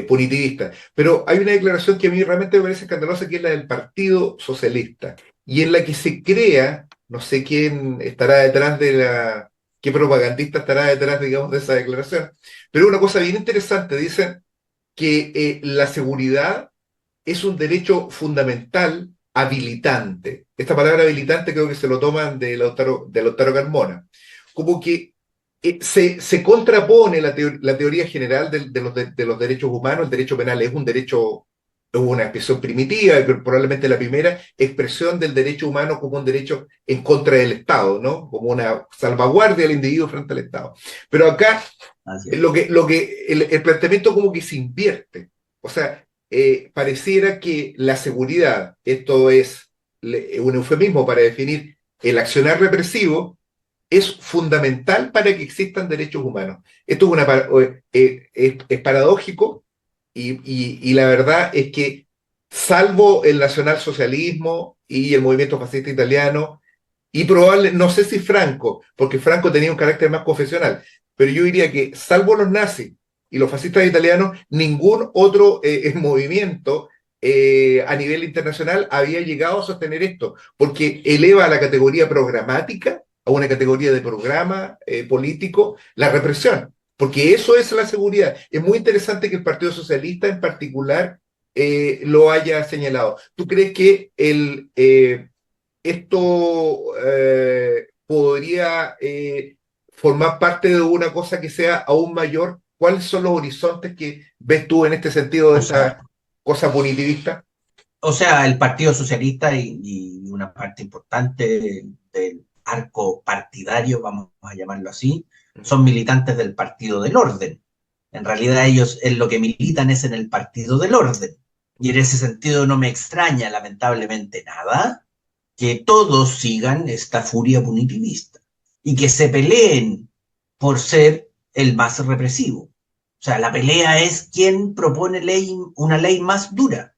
Speaker 1: punitivista. Pero hay una declaración que a mí realmente me parece escandalosa, que es la del Partido Socialista, y en la que se crea, no sé quién estará detrás qué propagandista estará detrás, digamos, de esa declaración, pero una cosa bien interesante, dicen que la seguridad es un derecho fundamental habilitante. Esta palabra habilitante creo que se lo toman de Lautaro Carmona. Como que se contrapone la teoría general de los derechos humanos. El derecho penal es un derecho, es una expresión primitiva, probablemente la primera expresión del derecho humano como un derecho en contra del Estado, ¿no? Como una salvaguardia del individuo frente al Estado. Pero acá
Speaker 3: Así es.
Speaker 1: el planteamiento como que se invierte. O sea, pareciera que la seguridad, esto es un eufemismo para definir el accionar represivo, es fundamental para que existan derechos humanos. Esto es paradójico y la verdad es que, salvo el nacionalsocialismo y el movimiento fascista italiano, y no sé si Franco, porque Franco tenía un carácter más confesional, pero yo diría que, salvo los nazis y los fascistas italianos, ningún otro movimiento a nivel internacional había llegado a sostener esto, porque eleva a la categoría programática, a una categoría de programa político, la represión, porque eso es la seguridad. Es muy interesante que el Partido Socialista en particular lo haya señalado. ¿Tú crees que esto podría formar parte de una cosa que sea aún mayor? ¿Cuáles son los horizontes que ves tú en este sentido de
Speaker 3: O sea,
Speaker 1: esta cosa punitivista?
Speaker 3: el Partido Socialista y una parte importante del arco partidario, vamos a llamarlo así, son militantes del Partido del Orden. En realidad ellos en lo que militan es en el Partido del Orden. Y en ese sentido no me extraña, lamentablemente, nada que todos sigan esta furia punitivista y que se peleen por ser el más represivo. O sea, la pelea es quién propone una ley más dura.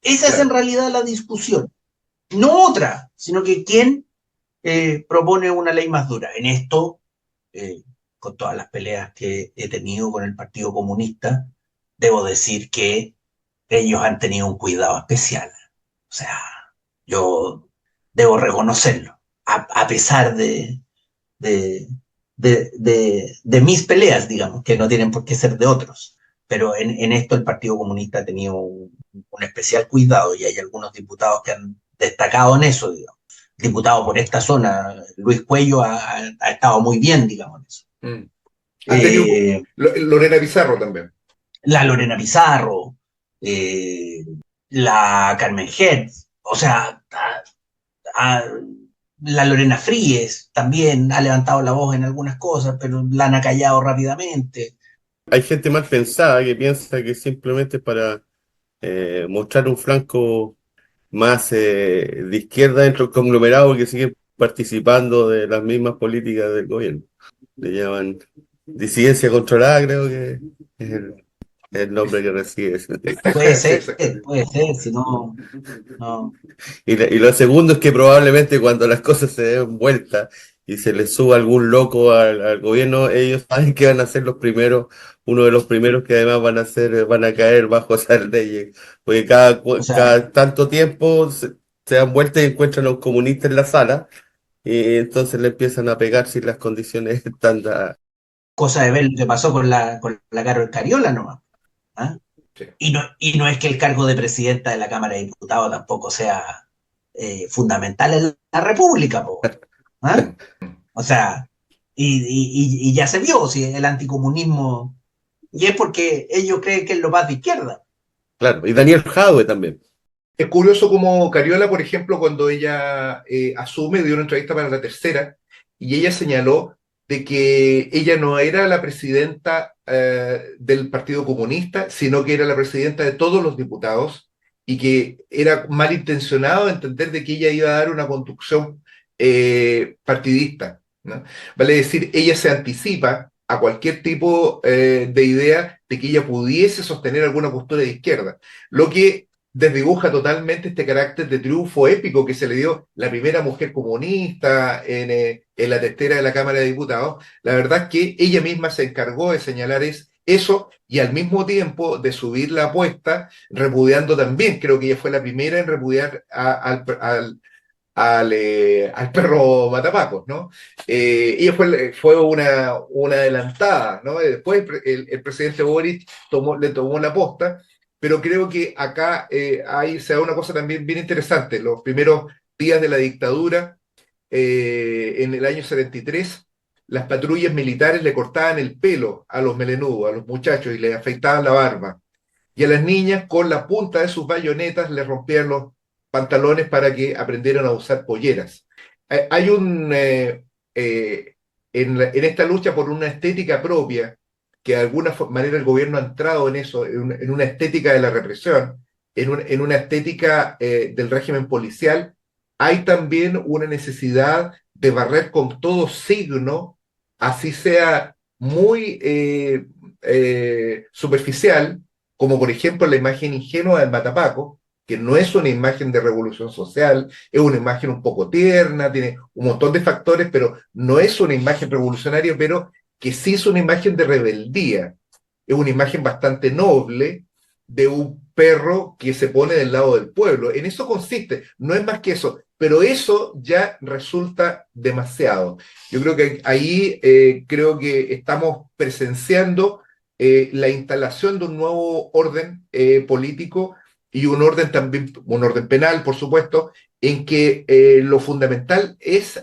Speaker 3: Esa es en
Speaker 1: Claro,
Speaker 3: realidad la discusión. No otra, sino que quién propone una ley más dura. En esto, eh, con todas las peleas que he tenido con el Partido Comunista, debo decir que ellos han tenido un cuidado especial. O sea, yo debo reconocerlo, a pesar de, de mis peleas, digamos, que no tienen por qué ser de otros. Pero en esto el Partido Comunista ha tenido un especial cuidado y hay algunos diputados que han destacado en eso, digamos. Diputado por esta zona, Luis Cuello ha estado muy bien, digamos, en eso.
Speaker 1: mm. Han tenido
Speaker 3: Eh,
Speaker 1: Lorena Pizarro también.
Speaker 3: la Lorena Pizarro, eh, la Carmen Hertz, o sea, a- la Lorena Fríes también ha levantado la voz en algunas cosas, pero la han acallado rápidamente.
Speaker 2: Hay gente mal pensada que piensa que simplemente para mostrar un flanco más de izquierda dentro del conglomerado que sigue participando de las mismas políticas del gobierno. Le llaman disidencia controlada, creo que es el nombre que recibe ese texto.
Speaker 1: Sí, exactamente.
Speaker 3: Puede ser, si no, no.
Speaker 2: Y lo segundo es que probablemente cuando las cosas se den vuelta y se les suba algún loco al gobierno, ellos saben que van a ser los primeros, uno de los primeros que además van a caer bajo esas leyes, porque
Speaker 3: O sea,
Speaker 2: cada tanto tiempo se dan vuelta y encuentran a un comunista en la sala, y entonces le empiezan a pegar si las condiciones están dadas.
Speaker 3: cosa de ver lo que pasó con la Carol Cariola nomás. ¿Ah?
Speaker 1: Sí.
Speaker 3: Y no es que el cargo de presidenta de la Cámara de Diputados tampoco sea fundamental en la República, po, ¿ah?
Speaker 1: Mm, mm.
Speaker 3: O sea, y ya se vio si el anticomunismo, y es porque ellos creen que es lo más de izquierda.
Speaker 2: Claro, y Daniel Jadwe también.
Speaker 1: Es curioso como Cariola, por ejemplo, cuando ella asume, dio una entrevista para La Tercera, y ella señaló de que ella no era la presidenta del Partido Comunista, sino que era la presidenta de todos los diputados, y que era malintencionado entender de que ella iba a dar una conducción partidista, ¿no? Vale decir, ella se anticipa a cualquier tipo de idea de que ella pudiese sostener alguna postura de izquierda, lo que desdibuja totalmente este carácter de triunfo épico que se le dio la primera mujer comunista en la testera de la Cámara de Diputados. La verdad es que ella misma se encargó de señalar eso y al mismo tiempo de subir la apuesta, repudiando también, creo que ella fue la primera en repudiar al perro Matapacos, ¿no? Ella fue una adelantada, ¿no? Después el presidente Boric le tomó la posta, pero creo que acá se da una cosa también bien interesante. Los primeros días de la dictadura, en el año 73, las patrullas militares le cortaban el pelo a los melenudos, a los muchachos, y les afeitaban la barba. Y a las niñas, con la punta de sus bayonetas, les rompían los pantalones para que aprendieran a usar polleras. Hay en esta lucha por una estética propia, que de alguna manera el gobierno ha entrado en eso, en una estética de la represión, en una estética del régimen policial, hay también una necesidad de barrer con todo signo, así sea muy superficial, como por ejemplo la imagen ingenua del Matapaco, que no es una imagen de revolución social, es una imagen un poco tierna, tiene un montón de factores, pero no es una imagen revolucionaria, pero que sí es una imagen de rebeldía, es una imagen bastante noble de un perro que se pone del lado del pueblo. En eso consiste, no es más que eso, pero eso ya resulta demasiado. Yo creo que ahí creo que estamos presenciando la instalación de un nuevo orden político y un orden también, un orden penal, por supuesto, en que lo fundamental es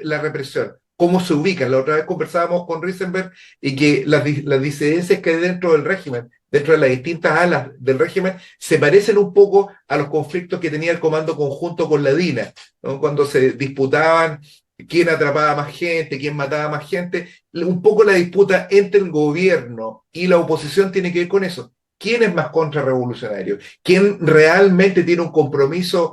Speaker 1: la represión. ¿Cómo se ubican? La otra vez conversábamos con Risenberg y que las disidencias que hay dentro del régimen, dentro de las distintas alas del régimen, se parecen un poco a los conflictos que tenía el Comando Conjunto con la DINA, ¿no? Cuando se disputaban quién atrapaba más gente, quién mataba más gente, un poco la disputa entre el gobierno y la oposición tiene que ver con eso. ¿Quién es más contrarrevolucionario? ¿Quién realmente tiene un compromiso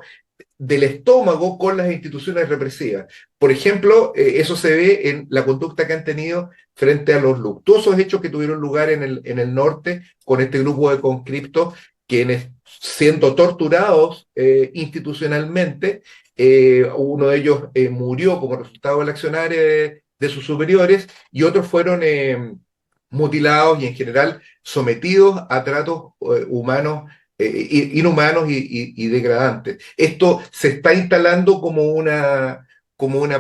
Speaker 1: del estómago con las instituciones represivas? Por ejemplo, eso se ve en la conducta que han tenido frente a los luctuosos hechos que tuvieron lugar en el norte con este grupo de conscriptos, quienes siendo torturados institucionalmente, uno de ellos murió como resultado del accionar de sus superiores y otros fueron mutilados y en general sometidos a tratos humanos inhumanos y degradantes. Esto se está instalando como una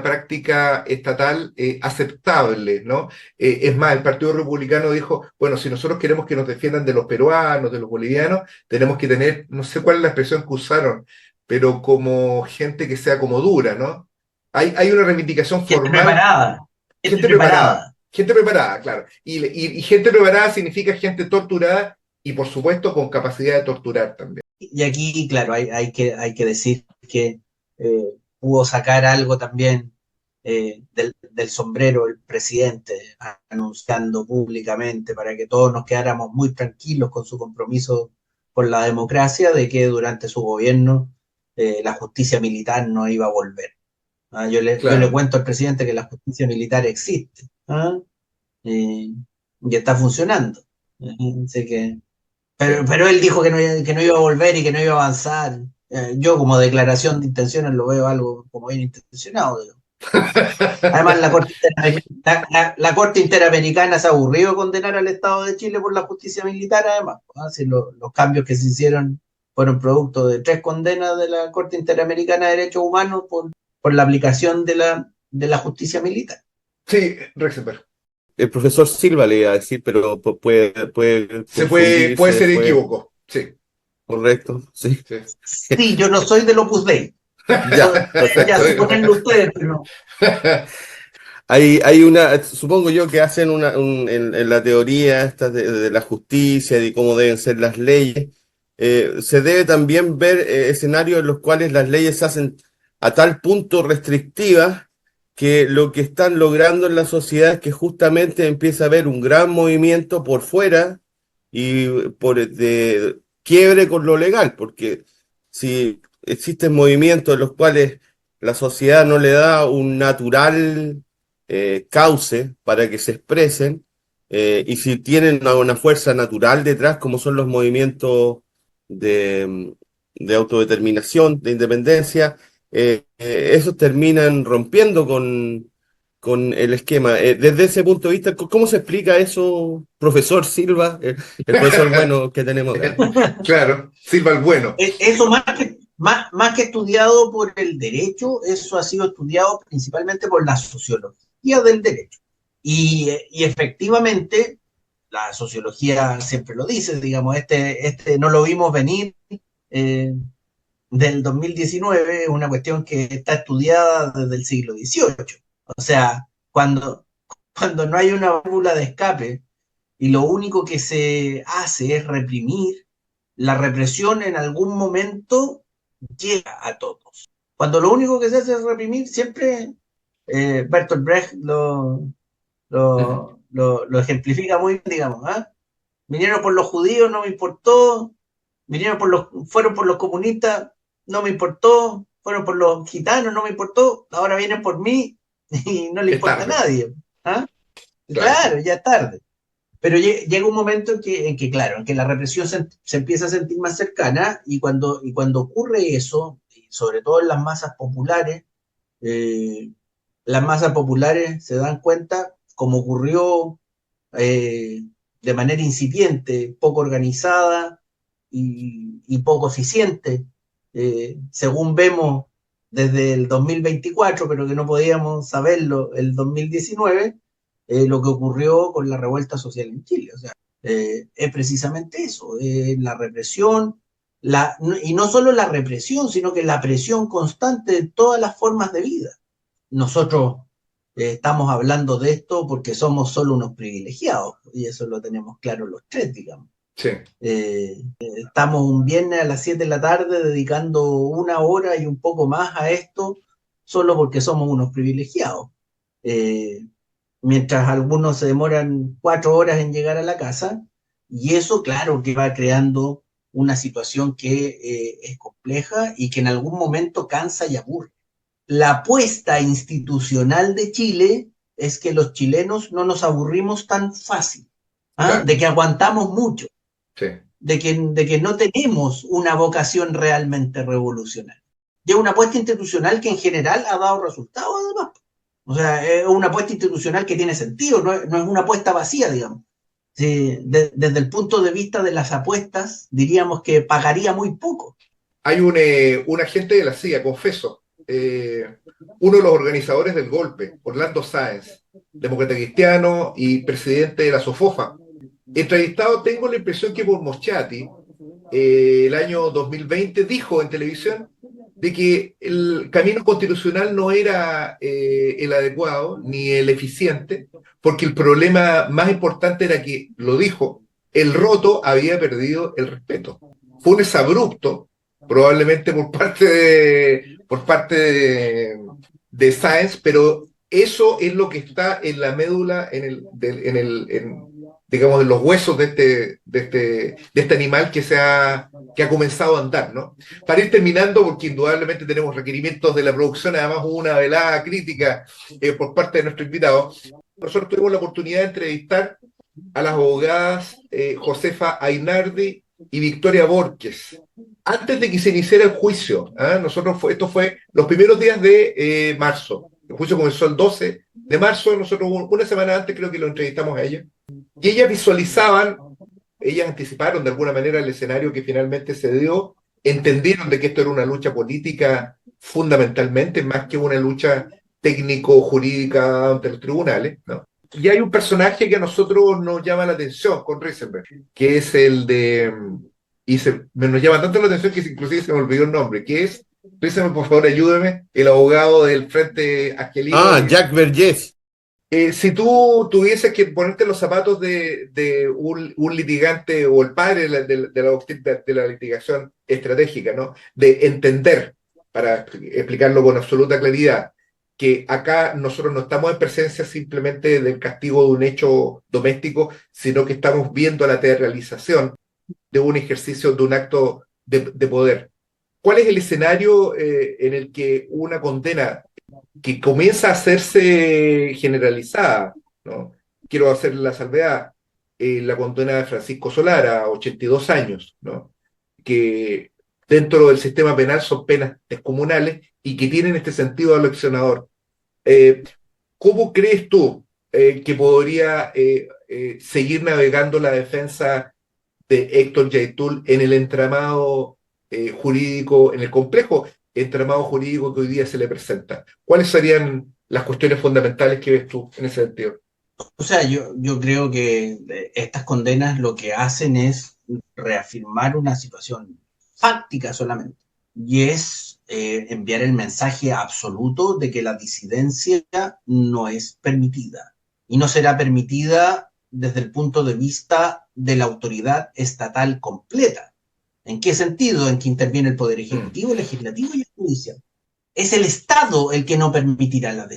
Speaker 1: práctica estatal aceptable, ¿no? Es más, el Partido Republicano dijo, bueno, si nosotros queremos que nos defiendan de los peruanos, de los bolivianos, tenemos que tener, no sé cuál es la expresión que usaron, pero como gente que sea como dura, ¿no? Hay una reivindicación
Speaker 3: Gente
Speaker 1: formal,
Speaker 3: preparada, gente
Speaker 1: gente preparada.
Speaker 3: preparada.
Speaker 1: Gente preparada, claro. Y gente preparada significa gente torturada y por supuesto con capacidad de torturar también.
Speaker 3: Y aquí, claro, hay que decir que pudo sacar algo también del sombrero el presidente, anunciando públicamente para que todos nos quedáramos muy tranquilos con su compromiso con la democracia, de que durante su gobierno la justicia militar no iba a volver. ¿Ah? Yo le
Speaker 1: Claro.
Speaker 3: cuento al presidente que la justicia militar existe, ¿ah? Eh, y está funcionando. Así que
Speaker 1: Sí.
Speaker 3: pero él dijo que no iba a volver y que no iba a avanzar. Yo como declaración de intenciones lo veo algo como bien intencionado. Digo. Además, la Corte Interamericana se aburrió de condenar al Estado de Chile por la justicia militar, además. ¿No? Si los cambios que se hicieron fueron producto de 3 condenas de la Corte Interamericana de Derechos Humanos por la aplicación de la justicia militar.
Speaker 1: Sí, Rexenberg.
Speaker 2: El profesor Silva le iba a decir, pero puede
Speaker 1: Puede
Speaker 2: confundirse,
Speaker 1: ser
Speaker 2: puede,
Speaker 1: equívoco. Sí,
Speaker 2: correcto, sí.
Speaker 1: sí.
Speaker 3: Sí, yo no soy del Opus Dei.
Speaker 2: Ya,
Speaker 3: Ya
Speaker 2: perfecto.
Speaker 3: supónganlo ustedes, pero no.
Speaker 2: Hay una, supongo yo que hacen en la teoría esta de la justicia, de cómo deben ser las leyes, se debe también ver escenarios en los cuales las leyes se hacen a tal punto restrictivas que lo que están logrando en la sociedad es que justamente empieza a haber un gran movimiento por fuera y de quiebre con lo legal, porque si existen movimientos en los cuales la sociedad no le da un natural cauce para que se expresen, y si tienen una fuerza natural detrás, como son los movimientos de autodeterminación, de independencia, esos terminan rompiendo con el esquema. Desde ese punto de vista, ¿cómo se explica eso, profesor Silva, el profesor bueno que tenemos acá?
Speaker 1: Claro, Silva el bueno.
Speaker 3: Eso más que estudiado por el derecho, eso ha sido estudiado principalmente por la sociología del derecho. Y efectivamente, la sociología siempre lo dice, digamos, este no lo vimos venir del 2019, es una cuestión que está estudiada desde el siglo XVIII. O sea, cuando no hay una válvula de escape y lo único que se hace es reprimir, la represión en algún momento llega a todos. Cuando lo único que se hace es reprimir, siempre Bertolt Brecht lo ejemplifica muy bien, digamos. ¿Ah? Vinieron por los judíos, no me importó. Fueron por los comunistas, no me importó. Fueron por los gitanos, no me importó. Ahora vienen por mí y no le
Speaker 1: Es
Speaker 3: importa a
Speaker 1: tarde,
Speaker 3: nadie. ¿Ah?
Speaker 1: claro.
Speaker 3: Claro, ya es tarde. Pero llega un momento en que, claro, en que la represión se empieza a sentir más cercana y cuando ocurre eso, sobre todo en eh, las masas populares se dan cuenta, como ocurrió eh, de manera incipiente, poco organizada y poco eficiente, según vemos desde el 2024, pero que no podíamos saberlo el 2019, lo que ocurrió con la revuelta social en Chile. O sea, es precisamente eso, la represión, y no solo la represión, sino que la presión constante de todas las formas de vida. Nosotros estamos hablando de esto porque somos solo unos privilegiados, y eso lo tenemos claro los tres, digamos.
Speaker 1: Sí.
Speaker 3: Estamos un viernes a las 7 de la tarde dedicando 1 hora y un poco más a esto, solo porque somos unos privilegiados. Mientras algunos se demoran 4 horas en llegar a la casa, y eso, claro, que va creando una situación que es compleja y que en algún momento cansa y aburre. La apuesta institucional de Chile es que los chilenos no nos aburrimos tan fácil,
Speaker 1: Claro.
Speaker 3: de que aguantamos mucho,
Speaker 1: Sí.
Speaker 3: de que no tenemos una vocación realmente revolucionaria. Y es una apuesta institucional que en general ha dado resultados, además. O sea, es una apuesta institucional que tiene sentido, no es una apuesta vacía, digamos. Sí, desde el punto de vista de las apuestas, diríamos que pagaría muy poco.
Speaker 1: Hay un agente de la CIA, confeso, uno de los organizadores del golpe, Orlando Sáenz, demócrata cristiano y presidente de la SOFOFA. Entrevistado, tengo la impresión que por Moschati, el año 2020, dijo en televisión de que el camino constitucional no era el adecuado ni el eficiente, porque el problema más importante era que, lo dijo, el roto había perdido el respeto. Fue un exabrupto, probablemente por parte de Sáenz, pero eso es lo que está en la médula, digamos, en los huesos de este animal que ha comenzado a andar, ¿no? Para ir terminando, porque indudablemente tenemos requerimientos de la producción, además hubo una velada crítica por parte de nuestro invitado. Nosotros tuvimos la oportunidad de entrevistar a las abogadas Josefa Ainardi y Victoria Borges, antes de que se iniciara el juicio. Esto fue los primeros días de marzo. El juicio comenzó el 12 de marzo, nosotros una semana antes creo que lo entrevistamos a ella. Y ellas anticiparon de alguna manera el escenario que finalmente se dio, entendieron de que esto era una lucha política fundamentalmente, más que una lucha técnico-jurídica ante los tribunales, ¿no? Y hay un personaje que a nosotros nos llama la atención con Risenberg, que es el de... nos llama tanto la atención que inclusive se me olvidó el nombre, que es, Risenberg, por favor, ayúdeme, el abogado del Frente Angelino.
Speaker 2: Jacques Vergés.
Speaker 1: Si tú tuvieses que ponerte los zapatos de un litigante o el padre de la litigación estratégica, ¿no? De entender, para explicarlo con absoluta claridad, que acá nosotros no estamos en presencia simplemente del castigo de un hecho doméstico, sino que estamos viendo la teatralización de un ejercicio, de un acto de poder. ¿Cuál es el escenario en el que una condena que comienza a hacerse generalizada, ¿no? Quiero hacer la salvedad, la condena de Francisco Solara, a 82 años, ¿no? Que dentro del sistema penal son penas descomunales y que tienen este sentido aleccionador. ¿Cómo crees tú que podría seguir navegando la defensa de Héctor Yaitul en el entramado jurídico, en el complejo entramado jurídico que hoy día se le presenta? ¿Cuáles serían las cuestiones fundamentales que ves tú en ese sentido?
Speaker 3: O sea, yo creo que estas condenas lo que hacen es reafirmar una situación fáctica solamente, y es enviar el mensaje absoluto de que la disidencia no es permitida, y no será permitida desde el punto de vista de la autoridad estatal completa. ¿En qué sentido? En que interviene el Poder Ejecutivo, el Legislativo y el Judicial. Es el Estado el que no permitirá la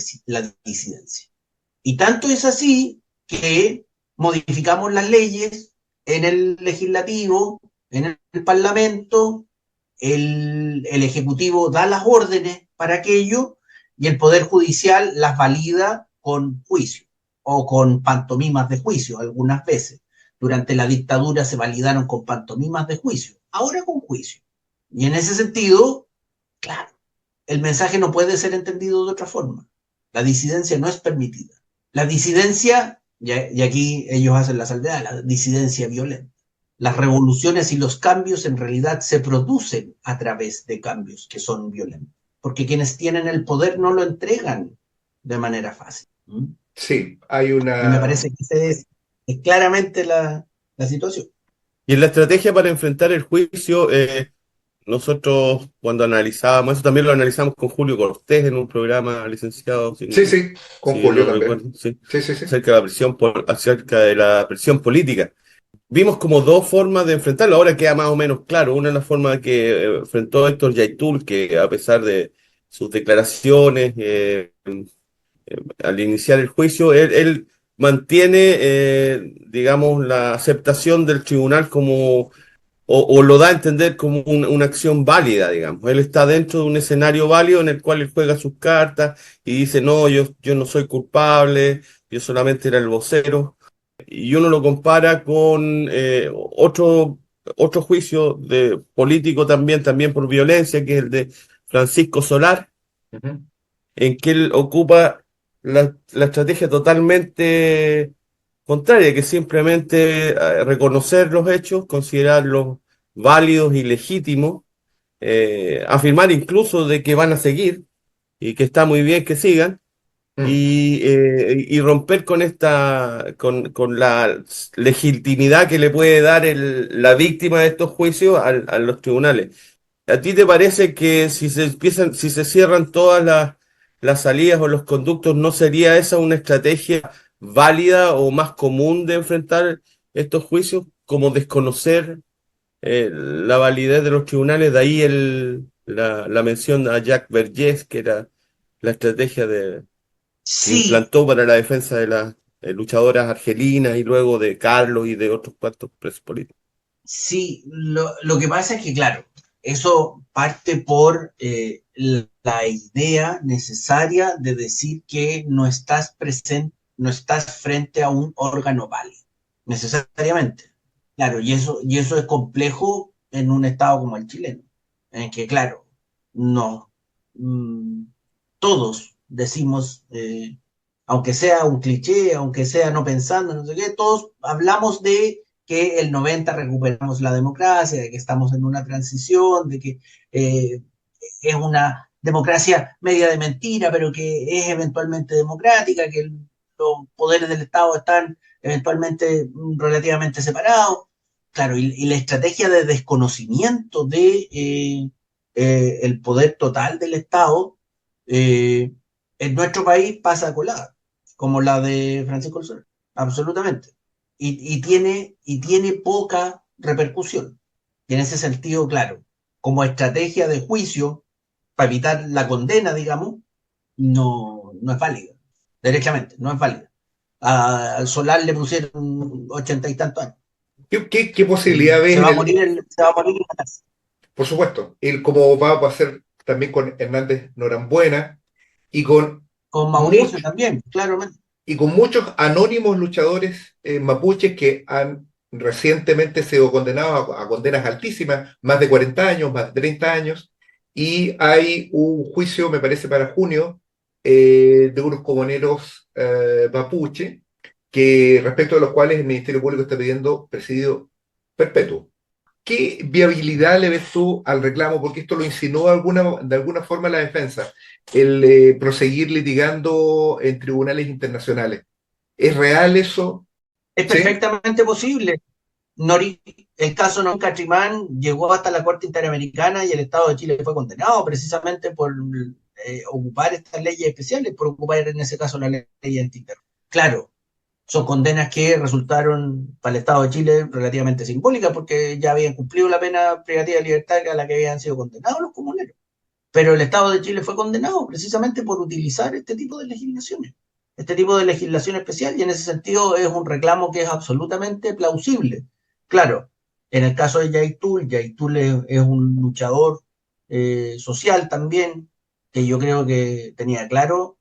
Speaker 3: disidencia. Y tanto es así que modificamos las leyes en el Legislativo, en el Parlamento, el Ejecutivo da las órdenes para aquello y el Poder Judicial las valida con juicio o con pantomimas de juicio algunas veces. Durante la dictadura se validaron con pantomimas de juicio, ahora con juicio. Y en ese sentido, claro, el mensaje no puede ser entendido de otra forma. La disidencia no es permitida. La disidencia, y aquí ellos hacen la salvedad, la disidencia violenta. Las revoluciones y los cambios en realidad se producen a través de cambios que son violentos, porque quienes tienen el poder no lo entregan de manera fácil.
Speaker 1: Sí,
Speaker 3: Y me parece que esa es claramente la situación.
Speaker 2: Y en la estrategia para enfrentar el juicio, nosotros cuando analizábamos, eso también lo analizamos con Julio Cortés en un programa, licenciado,
Speaker 1: Sí, sí, con
Speaker 2: si
Speaker 1: Julio
Speaker 2: no
Speaker 1: también.
Speaker 2: recuerdo, sí,
Speaker 1: Sí, sí, sí.
Speaker 2: acerca de la presión política. Vimos como dos formas de enfrentarlo, ahora queda más o menos claro. Una es la forma que enfrentó Héctor Yaitul, que a pesar de sus declaraciones al iniciar el juicio, él mantiene, digamos, la aceptación del tribunal como, o lo da a entender como una acción válida, digamos. Él está dentro de un escenario válido en el cual él juega sus cartas y dice, no, yo no soy culpable, yo solamente era el vocero. Y uno lo compara con otro juicio de político también por violencia, que es el de Francisco Solar,
Speaker 1: Ujú.
Speaker 2: en que él ocupa la estrategia totalmente contraria, que es simplemente reconocer los hechos, considerarlos válidos y legítimos, afirmar incluso de que van a seguir y que está muy bien que sigan,
Speaker 1: Mm.
Speaker 2: y romper con la legitimidad que le puede dar la víctima de estos juicios a los tribunales. ¿A ti te parece que si se cierran todas las salidas o los conductos, no sería esa una estrategia válida o más común de enfrentar estos juicios, como desconocer la validez de los tribunales? De ahí la mención a Jacques Vergès, que era la estrategia que
Speaker 3: Sí,
Speaker 2: implantó para la defensa de las luchadoras argelinas y luego de Carlos y de otros cuantos presos políticos.
Speaker 3: sí, lo que pasa es que, claro, eso parte por la idea necesaria de decir que no estás presente, no estás frente a un órgano válido, necesariamente. Claro, y eso es complejo en un estado como el chileno, en que, claro, no, mm, todos decimos, aunque sea un cliché, aunque sea no pensando, no sé qué, todos hablamos de que el 90 recuperamos la democracia, de que estamos en una transición, de que eh, es una democracia media de mentira, pero que es eventualmente democrática, que los poderes del Estado están eventualmente relativamente separados. Claro, y la estrategia de desconocimiento de el poder total del Estado eh, en nuestro país pasa colada, como la de Francisco Soler, absolutamente. Y tiene poca repercusión. Y en ese sentido, claro, como estrategia de juicio, para evitar la condena, digamos, no es válida. Derechamente, no es válida. Al Solar le pusieron 80 y tantos años.
Speaker 1: ¿Qué posibilidad ves
Speaker 3: Se
Speaker 1: en
Speaker 3: va a
Speaker 1: el,
Speaker 3: morir, se va a morir en la cárcel.
Speaker 1: por supuesto, el cómo va a pasar también con Hernández Norambuena y con
Speaker 3: Con Mauricio
Speaker 1: muchos
Speaker 3: también, claramente.
Speaker 1: y con muchos anónimos luchadores mapuches que han recientemente sido condenados a condenas altísimas, más de 40 años, más de 30 años, y hay un juicio, me parece, para junio, de unos comuneros mapuche, que respecto de los cuales el Ministerio Público está pidiendo presidio perpetuo. ¿Qué viabilidad le ves tú al reclamo? Porque esto lo insinúa de alguna forma la defensa, el proseguir litigando en tribunales internacionales. ¿Es real eso?
Speaker 3: Es
Speaker 1: ¿Sí?
Speaker 3: perfectamente posible. Nori, el caso Nori Catrimán llegó hasta la Corte Interamericana y el Estado de Chile fue condenado precisamente por ocupar estas leyes especiales, por ocupar en ese caso la ley antiterror. Claro, son condenas que resultaron para el Estado de Chile relativamente simbólicas porque ya habían cumplido la pena privativa de libertad a la que habían sido condenados los comuneros. Pero el Estado de Chile fue condenado precisamente por utilizar este tipo de legislaciones, este tipo de legislación especial, y en ese sentido es un reclamo que es absolutamente plausible. Claro, en el caso de Yaitul es un luchador social también, que yo creo que tenía claro,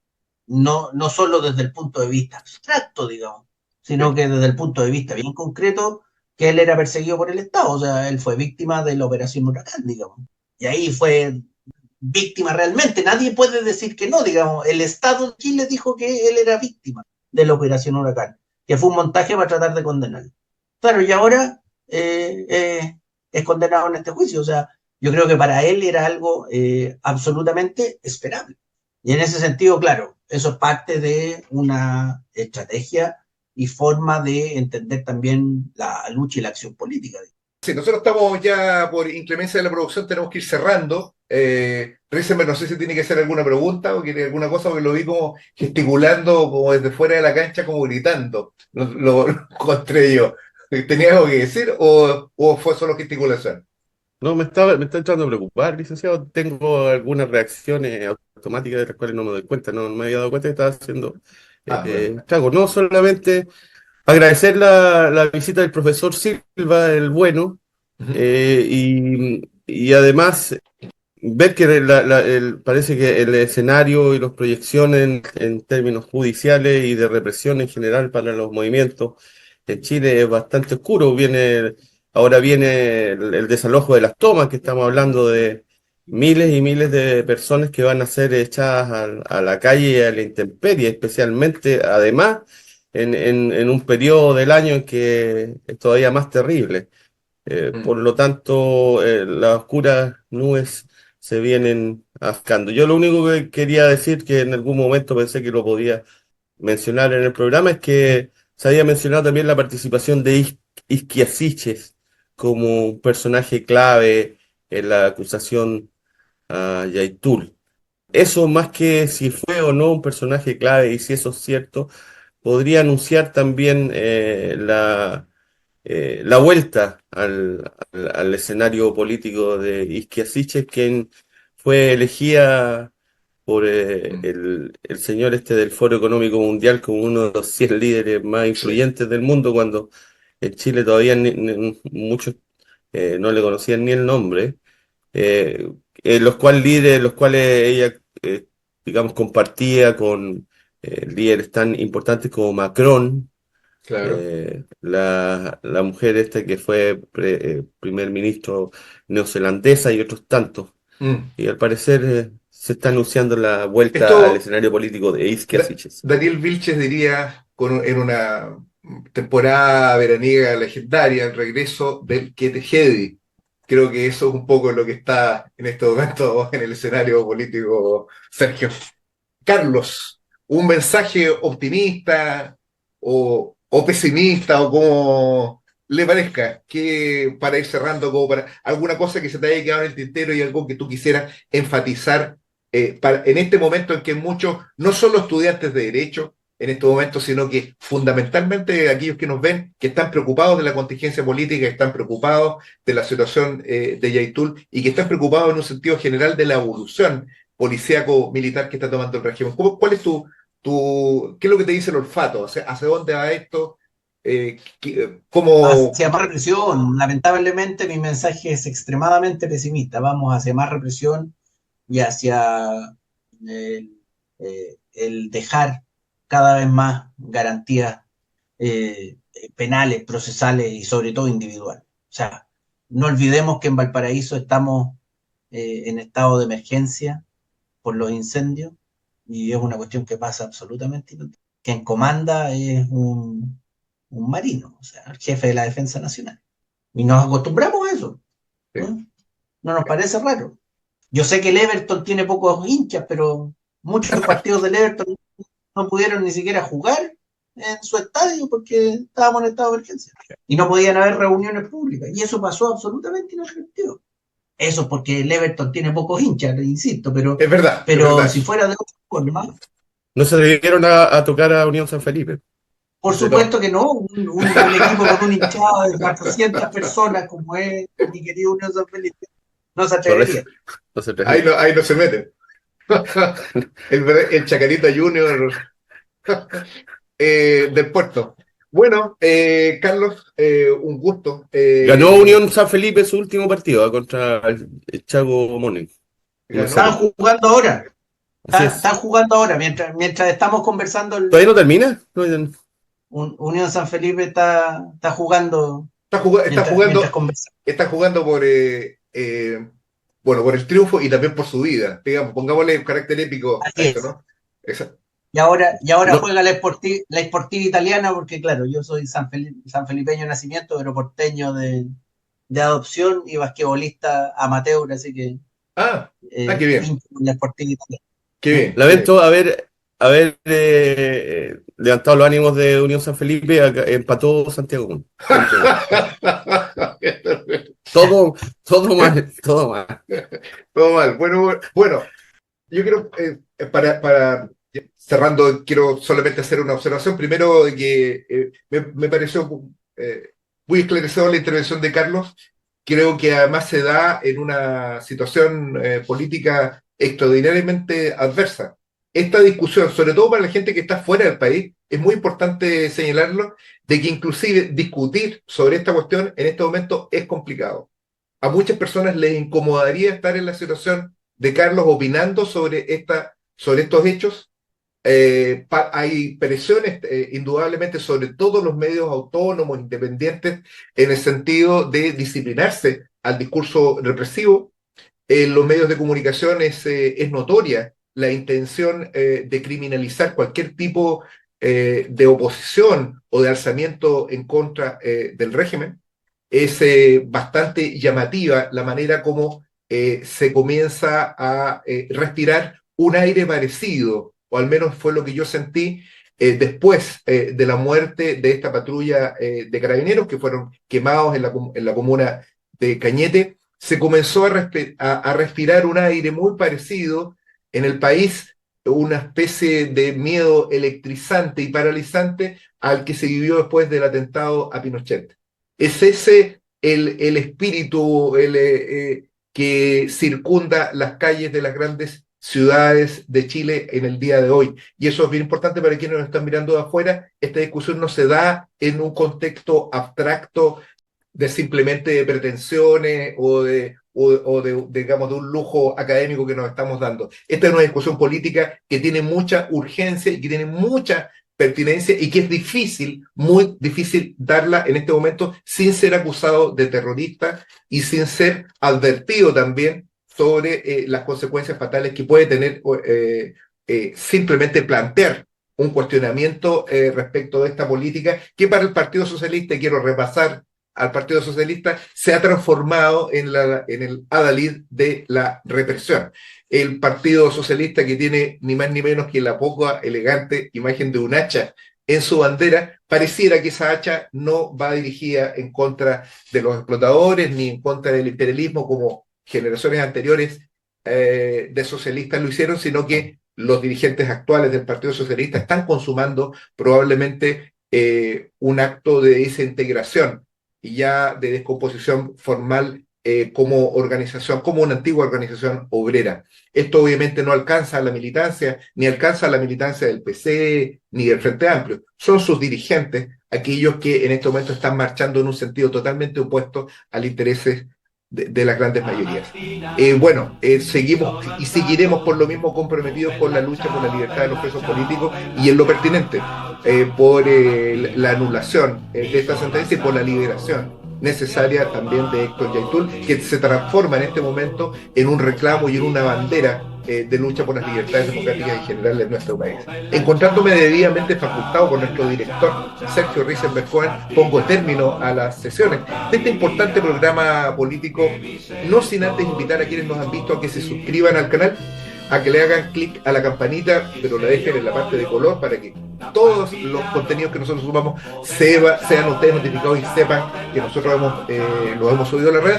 Speaker 3: no solo desde el punto de vista abstracto, digamos, sino
Speaker 1: Sí.
Speaker 3: que desde el punto de vista bien concreto, que él era perseguido por el Estado, o sea, él fue víctima de la Operación Huracán, digamos. Y ahí fue víctima realmente. Nadie puede decir que no, digamos. El Estado de Chile dijo que él era víctima de la Operación Huracán, que fue un montaje para tratar de condenarlo. Claro, y ahora es condenado en este juicio. O sea, yo creo que para él era algo absolutamente esperable. Y en ese sentido, claro, eso es parte de una estrategia y forma de entender también la lucha y la acción política.
Speaker 1: Sí, nosotros estamos ya por inclemencia de la producción, tenemos que ir cerrando. Rízeme, no sé si tiene que hacer alguna pregunta o quiere alguna cosa, porque lo vi como gesticulando, como desde fuera de la cancha, como gritando. Lo encontré yo. ¿Tenía algo que decir o fue solo gesticulación?
Speaker 2: No, me está entrando a preocupar, licenciado. Tengo algunas reacciones automáticas de las cuales no me doy cuenta. No me había dado cuenta que estaba haciendo
Speaker 1: Ah, bueno.
Speaker 2: estragos. No solamente agradecer la visita del profesor Silva, el bueno,
Speaker 1: Ujú.
Speaker 2: y además ver que parece que el escenario y las proyecciones en términos judiciales y de represión en general para los movimientos en Chile es bastante oscuro. Ahora viene el desalojo de las tomas, que estamos hablando de miles y miles de personas que van a ser echadas a la calle y a la intemperie, especialmente, además, en un periodo del año en que es todavía más terrible. Por
Speaker 1: Mm.
Speaker 2: lo tanto, las oscuras nubes se vienen acercando. Yo lo único que quería decir, que en algún momento pensé que lo podía mencionar en el programa, es que se había mencionado también la participación de Isquiasiches como un personaje clave en la acusación a Yaitul. Eso, más que si fue o no un personaje clave y si eso es cierto, podría anunciar también la vuelta al escenario político de Isquia Siches, quien fue elegida por
Speaker 1: Mm.
Speaker 2: el señor este del Foro Económico Mundial como uno de los 100 líderes más
Speaker 1: Sí.
Speaker 2: influyentes del mundo, cuando en Chile todavía muchos no le conocían ni el nombre, los cuales ella, digamos, compartía con líderes tan importantes como Macron,
Speaker 1: Claro.
Speaker 2: la mujer esta que fue primer ministro neozelandesa y otros tantos.
Speaker 1: Mm.
Speaker 2: Y al parecer se está anunciando la vuelta al
Speaker 1: Esto,
Speaker 2: escenario político de Isquia Siches.
Speaker 1: Daniel Vilches diría en una temporada veraniega legendaria, el regreso del Ketejedi. Creo que eso es un poco lo que está en este momento en el escenario político, Sergio. Carlos, un mensaje optimista o pesimista o como le parezca, que para ir cerrando, como para alguna cosa que se te haya quedado en el tintero y algo que tú quisieras enfatizar en este momento en que muchos, no solo estudiantes de derecho en este momento, sino que fundamentalmente aquellos que nos ven, que están preocupados de la contingencia política, que están preocupados de la situación de Yaitul y que están preocupados en un sentido general de la evolución policíaco militar que está tomando el régimen. ¿Cuál es qué es lo que te dice el olfato? ¿Hacia dónde va esto? ¿Cómo?
Speaker 3: Hacia más represión. Lamentablemente mi mensaje es extremadamente pesimista. Vamos hacia más represión y hacia el dejar cada vez más garantías penales, procesales y sobre todo individuales. O sea, no olvidemos que en Valparaíso estamos en estado de emergencia por los incendios y es una cuestión que pasa absolutamente inútil. Quien comanda es un marino, o sea, el jefe de la Defensa Nacional. Y nos acostumbramos a eso,
Speaker 1: Sí.
Speaker 3: ¿no? No nos parece raro. Yo sé que el Everton tiene pocos hinchas, pero muchos partidos del Everton no pudieron ni siquiera jugar en su estadio porque estábamos en estado de emergencia. Y no podían haber reuniones públicas. Y eso pasó absolutamente inadvertido. Eso porque el Everton tiene pocos hinchas, insisto,
Speaker 1: Es
Speaker 3: pero
Speaker 1: verdad
Speaker 3: si
Speaker 1: eso.
Speaker 3: fuera de otra forma,
Speaker 2: No se atrevieron a tocar a Unión San Felipe.
Speaker 3: por
Speaker 1: No.
Speaker 3: supuesto que no, un equipo con un hinchado de 400 personas como es mi querido Unión San Felipe, no se
Speaker 2: Correcto.
Speaker 3: atrevería.
Speaker 2: No se atrevieron.
Speaker 1: Ahí no se meten. El Chacarita Junior del puerto. Bueno, Carlos, un gusto.
Speaker 2: Ganó Unión San Felipe su último partido contra el Chaco Morning.
Speaker 3: Están
Speaker 2: 1-0.
Speaker 3: jugando ahora,
Speaker 2: Así es.
Speaker 3: están jugando ahora, mientras estamos conversando,
Speaker 2: ¿Todavía no termina? No,
Speaker 3: Unión San Felipe está jugando
Speaker 1: Está
Speaker 3: mientras
Speaker 1: jugando,
Speaker 3: conversamos.
Speaker 1: está jugando bueno, por el triunfo y también por su vida. Digamos, pongámosle un carácter épico a
Speaker 3: Así
Speaker 1: esto,
Speaker 3: es.
Speaker 1: ¿no? Esa-
Speaker 3: Y ahora
Speaker 2: no,
Speaker 3: juega la Sportiva italiana, porque claro, yo soy sanfelipeño de nacimiento, pero porteño de adopción y basquetbolista amateur, así que
Speaker 1: qué bien,
Speaker 3: hincho por la Sportiva italiana.
Speaker 1: qué
Speaker 3: ¿Mm?
Speaker 1: bien, qué bien.
Speaker 2: lamento haber haber levantado los ánimos de Unión San Felipe, empató Santiago. Todo, todo mal, todo mal.
Speaker 1: Todo mal. Bueno, yo quiero, para cerrando, quiero solamente hacer una observación. Primero, de que me pareció muy esclarecedora la intervención de Carlos. Creo que además se da en una situación política extraordinariamente adversa. Esta discusión, sobre todo para la gente que está fuera del país, es muy importante señalarlo, de que inclusive discutir sobre esta cuestión en este momento es complicado. A muchas personas les incomodaría estar en la situación de Carlos opinando sobre estos hechos. Hay presiones, indudablemente, sobre todos los medios autónomos, independientes, en el sentido de disciplinarse al discurso represivo. En los medios de comunicación es notoria la intención de criminalizar cualquier tipo de oposición o de alzamiento en contra del régimen. Es bastante llamativa la manera como se comienza a respirar un aire parecido, o al menos fue lo que yo sentí después de la muerte de esta patrulla de carabineros que fueron quemados en la comuna de Cañete. Se comenzó a respirar un aire muy parecido en el país, una especie de miedo electrizante y paralizante al que se vivió después del atentado a Pinochet. Es ese el espíritu que circunda las calles de las grandes ciudades de Chile en el día de hoy. Y eso es bien importante para quienes nos están mirando de afuera. Esta discusión no se da en un contexto abstracto de simplemente de pretensiones digamos, de un lujo académico que nos estamos dando. Esta es una discusión política que tiene mucha urgencia y que tiene mucha pertinencia y que es difícil, muy difícil darla en este momento sin ser acusado de terrorista y sin ser advertido también sobre las consecuencias fatales que puede tener simplemente plantear un cuestionamiento respecto de esta política que para el Partido Socialista, y quiero repasar al Partido Socialista, se ha transformado en el adalid de la represión. El Partido Socialista, que tiene ni más ni menos que la poco elegante imagen de un hacha en su bandera, pareciera que esa hacha no va dirigida en contra de los explotadores ni en contra del imperialismo como generaciones anteriores de socialistas lo hicieron, sino que los dirigentes actuales del Partido Socialista están consumando probablemente un acto de desintegración y ya de descomposición formal como organización, como una antigua organización obrera. Esto obviamente no alcanza a la militancia, ni alcanza a la militancia del PC, ni del Frente Amplio. Son sus dirigentes aquellos que en este momento están marchando en un sentido totalmente opuesto al interés de las grandes mayorías. Seguimos y seguiremos por lo mismo comprometidos con la lucha por la libertad de los presos políticos y en lo pertinente por la anulación de esta sentencia y por la liberación necesaria también de Héctor Yaitul, que se transforma en este momento en un reclamo y en una bandera de lucha por las libertades democráticas en general en nuestro país. Encontrándome debidamente facultado por nuestro director, Sergio Risenberg Cohen, pongo término a las sesiones de este importante programa político, no sin antes invitar a quienes nos han visto a que se suscriban al canal, a que le hagan clic a la campanita, pero la dejen en la parte de color para que todos los contenidos que nosotros subamos sean ustedes notificados y sepan que nosotros los hemos subido a la red.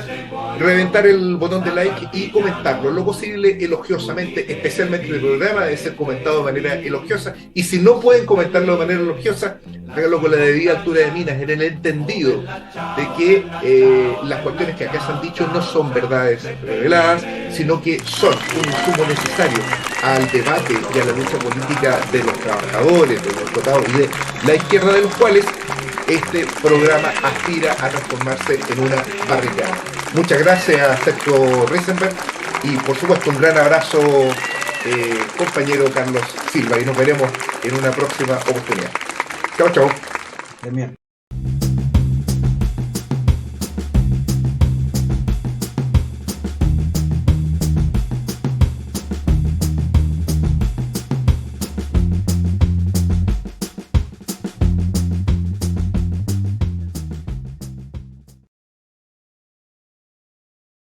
Speaker 1: Reventar el botón de like y comentarlo, lo posible elogiosamente, especialmente el programa debe ser comentado de manera elogiosa, y si no pueden comentarlo de manera elogiosa, háganlo con la debida altura de miras, en el entendido de que las cuestiones que acá se han dicho no son verdades reveladas, sino que son un insumo necesario al debate y a la lucha política de los trabajadores, de los explotados y de la izquierda, de los cuales este programa aspira a transformarse en una barricada. Muchas gracias a Sergio Risenberg y por supuesto un gran abrazo compañero Carlos Silva, y nos veremos en una próxima oportunidad. Chao, chao.
Speaker 3: Bien.